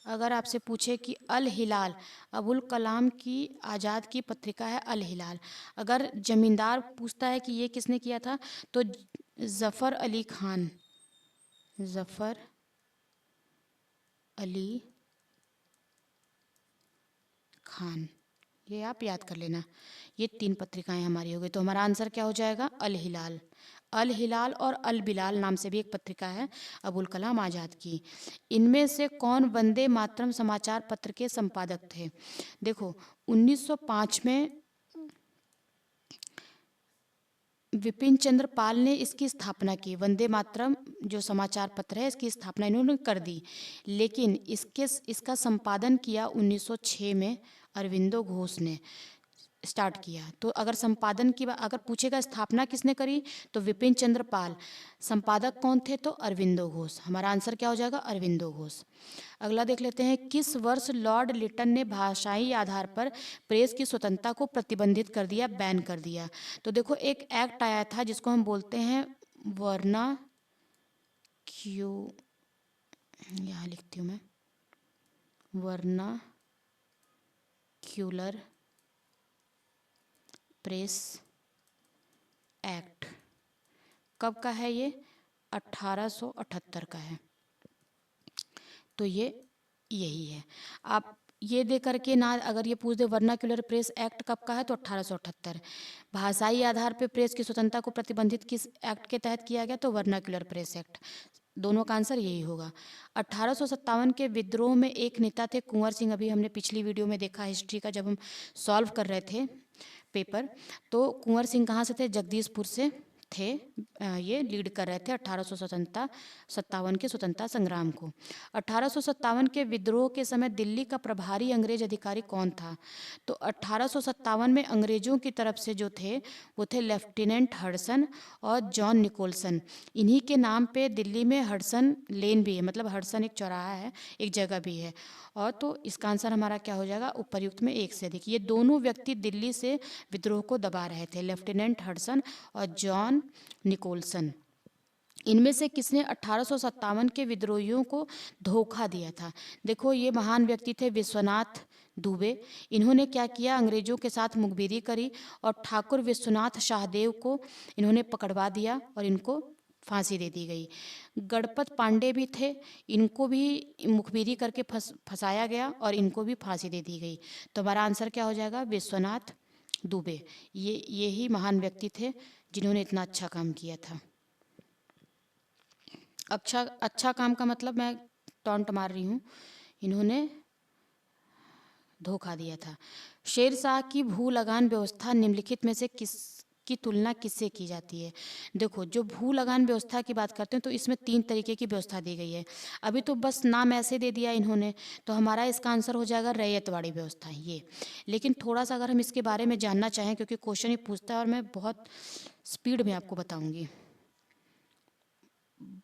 अगर आपसे पूछे कि अल हिलाल, अबुल कलाम की आज़ाद की पत्रिका है अल हिलाल, अगर जमींदार पूछता है कि ये किसने किया था, तो ज़फ़र जफ़र अली खान। ये आप याद कर लेना। ये 3 पत्रिकाएं हमारी हो गई। तो हमारा आंसर क्या हो जाएगा? अल हिलाल। अल हिलाल और अल बिलाल नाम से भी एक पत्रिका है अबुल कलाम आज़ाद की। इनमें से कौन वंदे मातरम समाचार पत्र के संपादक थे? देखो 1905 में विपिन चंद्र पाल ने इसकी स्थापना की। वंदे मातरम जो समाचार पत्र है इसकी स्थापना इन्होंने कर दी, लेकिन इसका संपादन किया 1906 में अरविंदो घोष ने स्टार्ट किया। तो अगर संपादन की अगर पूछेगा स्थापना किसने करी तो विपिन चंद्र पाल। संपादक कौन थे? तो अरविंदो घोष। हमारा आंसर क्या हो जाएगा? अरविंदो घोष। अगला देख लेते हैं, किस वर्ष लॉर्ड लिटन ने भाषाई आधार पर प्रेस की स्वतंत्रता को प्रतिबंधित कर दिया, बैन कर दिया? तो देखो एक एक्ट आया था जिसको हम बोलते हैं वर्ना क्यू, यहाँ लिखती हूँ मैं, वर्ना क्यूलर प्रेस एक्ट। कब का है ये? 1878 का है। तो ये यही है। आप ये दे करके ना अगर ये पूछ दे वर्नाक्युलर प्रेस एक्ट कब का है तो 1878। भाषाई आधार पर प्रेस की स्वतंत्रता को प्रतिबंधित किस एक्ट के तहत किया गया? तो वर्नाक्युलर प्रेस एक्ट। दोनों का आंसर यही होगा। 1857 के विद्रोह में एक नेता थे कुंवर सिंह। अभी हमने पिछली वीडियो में देखा हिस्ट्री का, जब हम सॉल्व कर रहे थे पेपर, तो कुंवर सिंह कहाँ से थे? जगदीशपुर से थे। ये लीड कर रहे थे 1857 के स्वतंत्रता संग्राम को। 1857 के विद्रोह के समय दिल्ली का प्रभारी अंग्रेज अधिकारी कौन था? तो 1857 में अंग्रेजों की तरफ से जो थे वो थे लेफ्टिनेंट हडसन और जॉन निकोलसन। इन्हीं के नाम पे दिल्ली में हडसन लेन भी है, मतलब हडसन एक चौराहा है, एक जगह भी है। और तो इसका आंसर हमारा क्या हो जाएगा? उपर्युक्त में एक से अधिक। ये दोनों व्यक्ति दिल्ली से विद्रोह को दबा रहे थे, लेफ्टिनेंट हडसन और जॉन निकोलसन। इनमें से किसने 1857 के विद्रोहियों को धोखा दिया था? देखो ये महान व्यक्ति थे विश्वनाथ दुबे। इन्होंने क्या किया? अंग्रेजों के साथ मुखबिरी करी और ठाकुर विश्वनाथ शाहदेव को इन्होंने पकड़वा दिया और इनको फांसी दे दी गई। गणपत पांडे भी थे, इनको भी मुखबिरी करके फंसाया गया और इनको भी फांसी दे दी गई। तो हमारा आंसर क्या हो जाएगा? विश्वनाथ दुबे। ये ही महान व्यक्ति थे जिन्होंने इतना अच्छा काम किया था। अच्छा काम का मतलब मैं टॉन्ट मार रही हूँ, इन्होंने धोखा दिया था। शेरशाह की भू लगान व्यवस्था निम्नलिखित में से किसकी तुलना किससे की जाती है? देखो जो भू लगान व्यवस्था की बात करते हैं तो इसमें 3 तरीके की व्यवस्था दी गई है। अभी तो बस नाम ऐसे दे दिया इन्होंने, तो हमारा इसका आंसर हो जाएगा रैयतवाड़ी व्यवस्था ये। लेकिन थोड़ा सा अगर हम इसके बारे में जानना चाहें, क्योंकि क्वेश्चन ही पूछता है और मैं बहुत स्पीड में आपको बताऊंगी।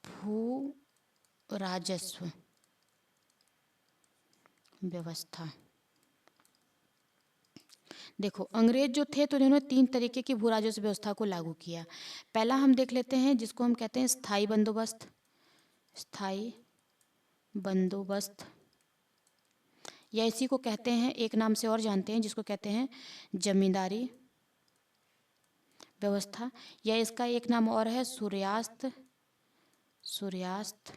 भू राजस्व व्यवस्था। देखो अंग्रेज जो थे तो इन्होंने 3 तरीके की भू राजस्व व्यवस्था को लागू किया। पहला हम देख लेते हैं जिसको हम कहते हैं स्थायी बंदोबस्त। स्थायी बंदोबस्त, या इसी को कहते हैं, एक नाम से और जानते हैं जिसको कहते हैं जमींदारी व्यवस्था, या इसका एक नाम और है सूर्यास्त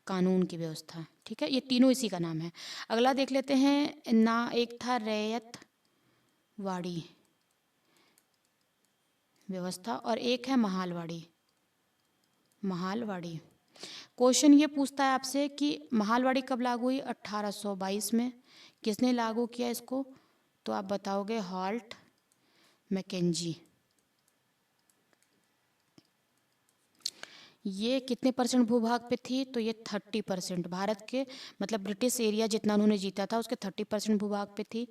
कानून की व्यवस्था। ठीक है, ये तीनों इसी का नाम है। अगला देख लेते हैं ना, एक था रैयतवाड़ी व्यवस्था और एक है महालवाड़ी। क्वेश्चन ये पूछता है आपसे कि महालवाड़ी कब लागू हुई? 1822 में। किसने लागू किया इसको? तो आप बताओगे हॉल्ट मैकेंजी। ये कितने % भूभाग पे थी? तो ये 30% भारत के, मतलब ब्रिटिश एरिया जितना उन्होंने जीता था उसके 30% भूभाग पे थी।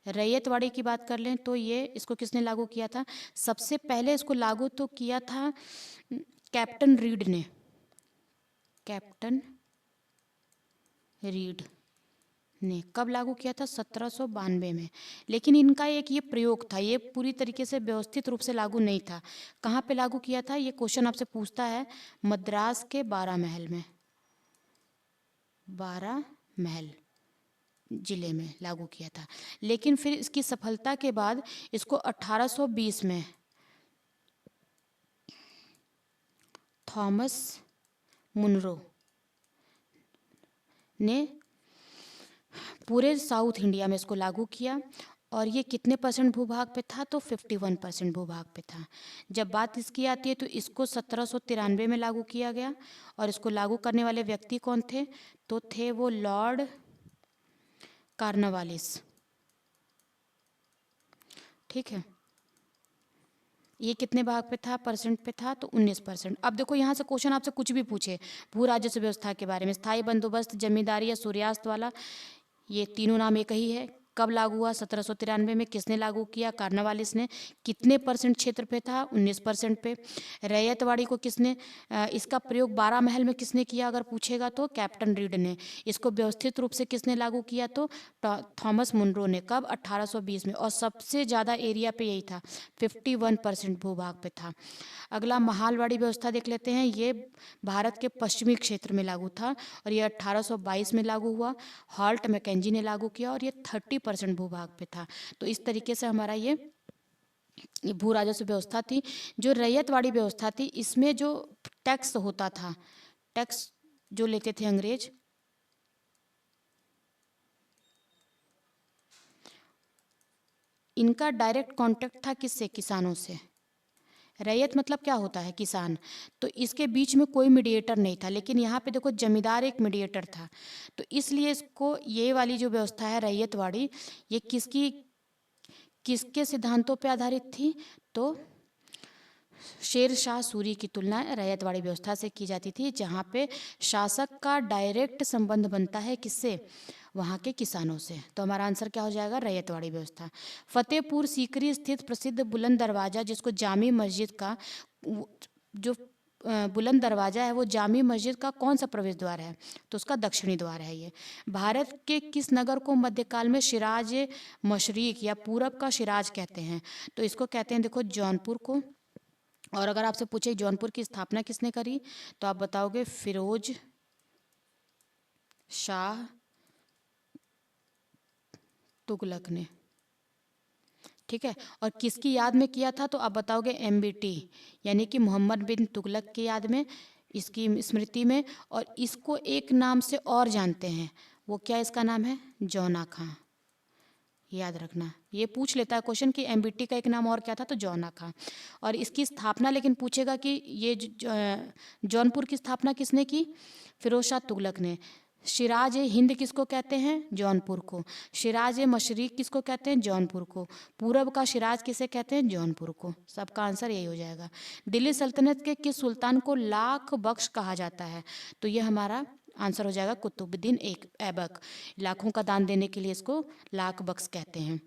रैयतवाड़ी की बात कर लें तो ये इसको किसने लागू किया था? सबसे पहले इसको लागू तो किया था कैप्टन रीड ने। कैप्टन रीड ने कब लागू किया था? 1792 में। लेकिन इनका एक ये प्रयोग था, ये पूरी तरीके से व्यवस्थित रूप से लागू नहीं था। कहाँ पे लागू किया था? ये क्वेश्चन आपसे पूछता है। मद्रास के 12 महल में, 12 महल जिले में लागू किया था। लेकिन फिर इसकी सफलता के बाद इसको 1820 में थॉमस मुनरो ने पूरे साउथ इंडिया में इसको लागू किया। और ये कितने परसेंट भूभाग पे था? तो 51% भूभाग पे था। जब बात इसकी आती है तो इसको 1793 में लागू किया गया। और इसको लागू करने वाले व्यक्ति कौन थे? तो थे वो लॉर्ड कार्नवालिस। ठीक है, ये कितने भाग पे था, परसेंट पे था? तो 19%। अब देखो यहाँ से क्वेश्चन आपसे कुछ भी पूछे भू राजस्व व्यवस्था के बारे में, स्थायी बंदोबस्त, जमींदारी या सूर्यास्त वाला, ये तीनों नाम एक ही है। कब लागू हुआ? 1793 में। किसने लागू किया? कार्नवालिस ने। कितने परसेंट क्षेत्र पे था? 19% पे। रैयतवाड़ी को किसने इसका प्रयोग 12 महल में किसने किया अगर पूछेगा तो? कैप्टन रीड ने। इसको व्यवस्थित रूप से किसने लागू किया? तो थॉमस मुनरो ने। कब? 1820 में। और सबसे ज़्यादा एरिया पे यही था, 51% भूभाग पे था। अगला महालवाड़ी व्यवस्था देख लेते हैं। ये भारत के पश्चिमी क्षेत्र में लागू था और ये 1822 में लागू हुआ। हॉल्ट मैकेंजी ने लागू किया और ये 30% भूभाग पे था। तो इस तरीके से हमारा ये भू राजस्व व्यवस्था थी। जो रैयतवाड़ी व्यवस्था थी, इसमें जो टैक्स होता था, टैक्स जो लेते थे अंग्रेज, इनका डायरेक्ट कांटेक्ट था किससे? किसानों से। रैयत मतलब क्या होता है? किसान। तो इसके बीच में कोई मीडिएटर नहीं था, लेकिन यहाँ पे देखो जमींदार एक मीडिएटर था। तो इसलिए इसको, ये वाली जो व्यवस्था है रैयतवाड़ी, ये किसके सिद्धांतों पे आधारित थी? तो शेर शाह सूरी की तुलना रैयतवाड़ी व्यवस्था से की जाती थी, जहाँ पे शासक का डायरेक्ट संबंध बनता है किससे? वहाँ के किसानों से। तो हमारा आंसर क्या हो जाएगा? रैयतवाड़ी व्यवस्था। फतेहपुर सीकरी स्थित प्रसिद्ध बुलंद दरवाजा, जिसको जामी मस्जिद का, जो बुलंद दरवाजा है, वो जामी मस्जिद का कौन सा प्रवेश द्वार है? तो उसका दक्षिणी द्वार है ये। भारत के किस नगर को मध्यकाल में शिराज मशरिक या पूरब का शिराज कहते हैं? तो इसको कहते हैं देखो जौनपुर को। और अगर आपसे पूछे जौनपुर की स्थापना किसने करी, तो आप बताओगे फिरोज शाह तुगलक ने। ठीक है, और किसकी याद में किया था? तो आप बताओगे एमबीटी, यानी कि मोहम्मद बिन तुगलक की याद में, इसकी स्मृति में। और इसको एक नाम से और जानते हैं, वो क्या इसका नाम है? जौना खां। याद रखना, ये पूछ लेता है क्वेश्चन कि एमबीटी का एक नाम और क्या था? तो जौना खां। और इसकी स्थापना लेकिन पूछेगा कि ये जौनपुर की स्थापना किसने की? फिरोज शाह तुगलक ने। शिराज हिंद किसको कहते हैं? जौनपुर को। शिराज मशरिक किसको कहते हैं? जौनपुर को। पूरब का शिराज किसे कहते हैं? जौनपुर को। सबका आंसर यही हो जाएगा। दिल्ली सल्तनत के किस सुल्तान को लाख बख्श कहा जाता है? तो ये हमारा आंसर हो जाएगा कुतुबुद्दीन एक ऐबक। लाखों का दान देने के लिए इसको लाख बख्श कहते हैं।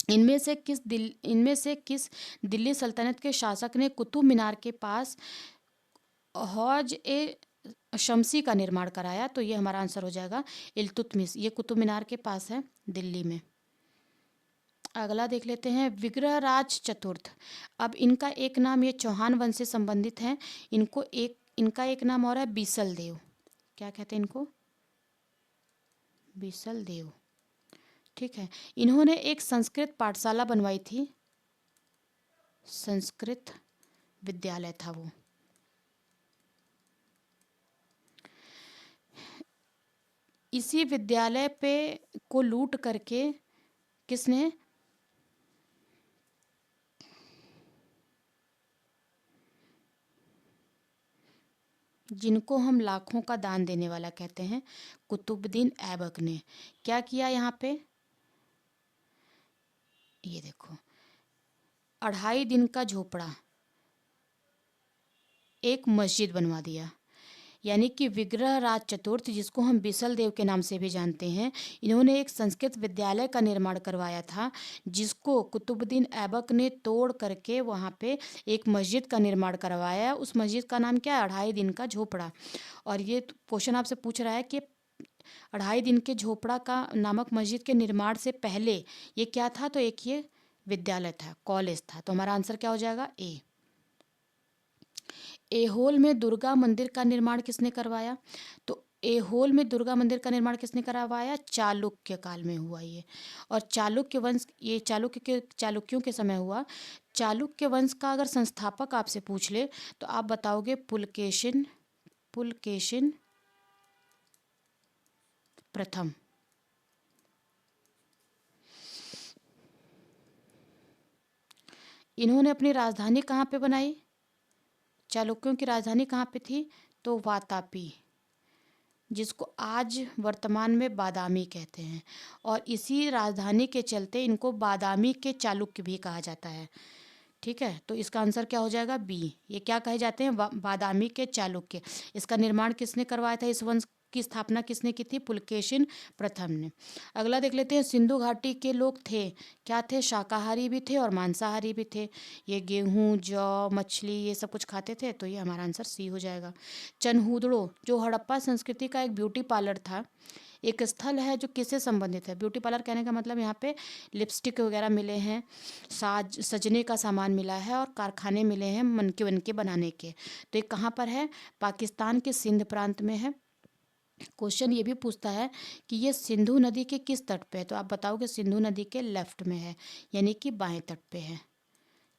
इनमें से किस दिल्ली सल्तनत के शासक ने कुतुब मीनार के पास हौज ए शमसी का निर्माण कराया? तो ये हमारा आंसर हो जाएगा इल्तुतमिश। ये कुतुब मीनार के पास है दिल्ली में। अगला देख लेते हैं विग्रहराज चतुर्थ। अब इनका एक नाम, ये चौहान वंश से संबंधित हैं। इनका एक नाम और है बीसल देव। क्या कहते हैं इनको? बीसल देव। ठीक है, इन्होंने एक संस्कृत पाठशाला बनवाई थी, संस्कृत विद्यालय था वो। इसी विद्यालय पे को लूट करके किसने? जिनको हम लाखों का दान देने वाला कहते हैं, कुतुबुद्दीन ऐबक ने क्या किया यहाँ पे? ये देखो, 2.5 दिन का झोपड़ा, एक मस्जिद बनवा दिया। यानी कि विग्रहराज चतुर्थ, जिसको हम बिसल देव के नाम से भी जानते हैं, इन्होंने एक संस्कृत विद्यालय का निर्माण करवाया था, जिसको कुतुबुद्दीन ऐबक ने तोड़ करके वहाँ पे एक मस्जिद का निर्माण करवाया। उस मस्जिद का नाम क्या है? 2.5 दिन का झोपड़ा। और ये क्वेश्चन आपसे पूछ रहा है कि 2.5 दिन के झोपड़ा का नामक मस्जिद के निर्माण से पहले ये क्या था? तो एक ये विद्यालय था, कॉलेज था। तो हमारा आंसर क्या हो जाएगा? ए। एहोल में दुर्गा मंदिर का निर्माण किसने करवाया? तो एहोल में दुर्गा मंदिर का निर्माण किसने करवाया? चालुक्य काल में हुआ ये। और चालुक्य वंश, ये चालुक्यों के समय हुआ। चालुक्य वंश का अगर संस्थापक आपसे पूछ ले तो आप बताओगे पुलकेशिन पुलकेशिन प्रथम। इन्होंने अपनी राजधानी कहाँ पे बनाई? चालुक्यों की राजधानी कहाँ पे थी? तो वातापी, जिसको आज वर्तमान में बादामी कहते हैं, और इसी राजधानी के चलते इनको बादामी के चालुक्य भी कहा जाता है। ठीक है, तो इसका आंसर क्या हो जाएगा? बी। ये क्या कहे जाते हैं? बादामी के चालुक्य। इसका निर्माण किसने करवाया था? इस वंश की स्थापना किसने की थी? पुलकेशिन प्रथम ने। अगला देख लेते हैं। सिंधु घाटी के लोग थे, क्या थे? शाकाहारी भी थे और मांसाहारी भी थे। ये गेहूं, जौ, मछली ये सब कुछ खाते थे, तो ये हमारा आंसर सी हो जाएगा। चनहूदड़ो, जो हड़प्पा संस्कृति का एक ब्यूटी पार्लर था, एक स्थल है जो किससे संबंधित है? ब्यूटी पार्लर कहने का मतलब यहाँ पे लिपस्टिक वगैरह मिले हैं, साज सजने का सामान मिला है, और कारखाने मिले हैं मनके वनके बनाने के। तो ये कहाँ पर है? पाकिस्तान के सिंध प्रांत में है। क्वेश्चन ये भी पूछता है कि ये सिंधु नदी के किस तट पे है? तो आप बताओगे सिंधु नदी के लेफ्ट में है, यानी कि बाएं तट पे है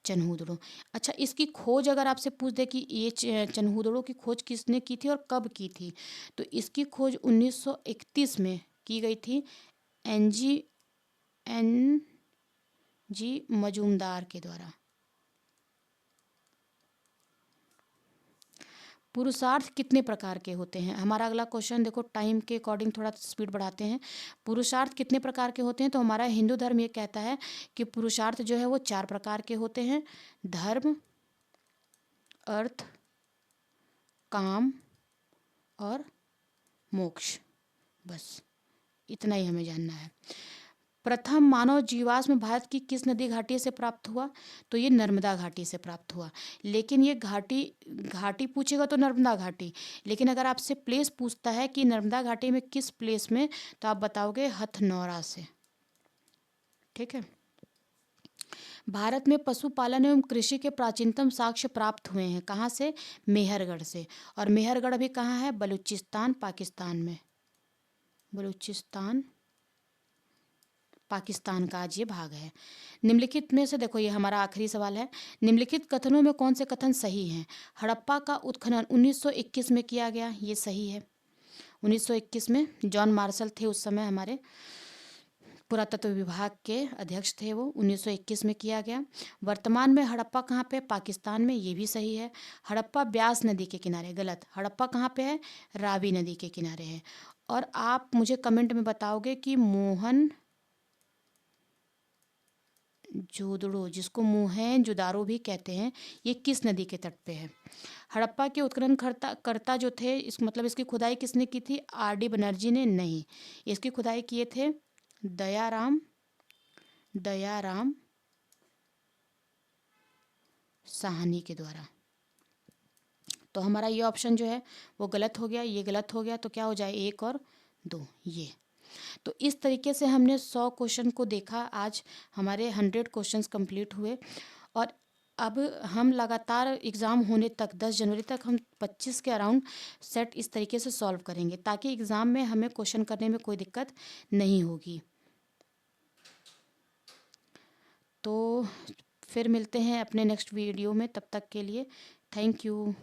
चनहूदड़ो। अच्छा, इसकी खोज अगर आपसे पूछ दे कि ये चनहूदड़ो की खोज किसने की थी और कब की थी, तो इसकी खोज 1931 में की गई थी एनजी एन जी मजूमदार के द्वारा। पुरुषार्थ कितने प्रकार के होते हैं? हमारा अगला क्वेश्चन देखो, टाइम के अकॉर्डिंग थोड़ा स्पीड बढ़ाते हैं। पुरुषार्थ कितने प्रकार के होते हैं? तो हमारा हिंदू धर्म ये कहता है कि पुरुषार्थ जो है वो 4 प्रकार के होते हैं: धर्म, अर्थ, काम और मोक्ष। बस इतना ही हमें जानना है। प्रथम मानव जीवाश्म भारत की किस नदी घाटी से प्राप्त हुआ? तो ये नर्मदा घाटी से प्राप्त हुआ। लेकिन ये घाटी घाटी पूछेगा तो नर्मदा घाटी, लेकिन अगर आपसे प्लेस पूछता है कि नर्मदा घाटी में किस प्लेस में, तो आप बताओगे हथनौरा से। ठीक है। भारत में पशुपालन एवं कृषि के प्राचीनतम साक्ष्य प्राप्त हुए हैं कहाँ से? मेहरगढ़ से। और मेहरगढ़ अभी कहाँ है? बलूचिस्तान, पाकिस्तान में। बलूचिस्तान पाकिस्तान का आज ये भाग है। निम्नलिखित में से देखो, ये हमारा आखिरी सवाल है। निम्नलिखित कथनों में कौन से कथन सही हैं? हड़प्पा का उत्खनन 1921 में किया गया, ये सही है। 1921 में जॉन मार्शल थे उस समय हमारे पुरातत्व विभाग के अध्यक्ष थे, वो 1921 में किया गया। वर्तमान में हड़प्पा कहाँ पे? पाकिस्तान में, ये भी सही है। हड़प्पा ब्यास नदी के किनारे, गलत। हड़प्पा कहाँ पे है? रावी नदी के किनारे है। और आप मुझे कमेंट में बताओगे कि मोहन जोदड़ो, जिसको मोहनजोदारो भी कहते हैं, ये किस नदी के तट पे है? हड़प्पा के उत्खनन करता जो थे, इस मतलब इसकी खुदाई किसने की थी? आर डी बनर्जी ने नहीं, इसकी खुदाई किए थे दयाराम साहनी के द्वारा। तो हमारा ये ऑप्शन जो है वो गलत हो गया, ये गलत हो गया, तो क्या हो जाए? 1 और 2 ये। तो इस तरीके से हमने 100 क्वेश्चन को देखा। आज हमारे 100 क्वेश्चंस कंप्लीट हुए, और अब हम लगातार एग्ज़ाम होने तक 10 जनवरी तक हम 25 के अराउंड सेट इस तरीके से सॉल्व करेंगे, ताकि एग्ज़ाम में हमें क्वेश्चन करने में कोई दिक्कत नहीं होगी। तो फिर मिलते हैं अपने नेक्स्ट वीडियो में, तब तक के लिए थैंक यू।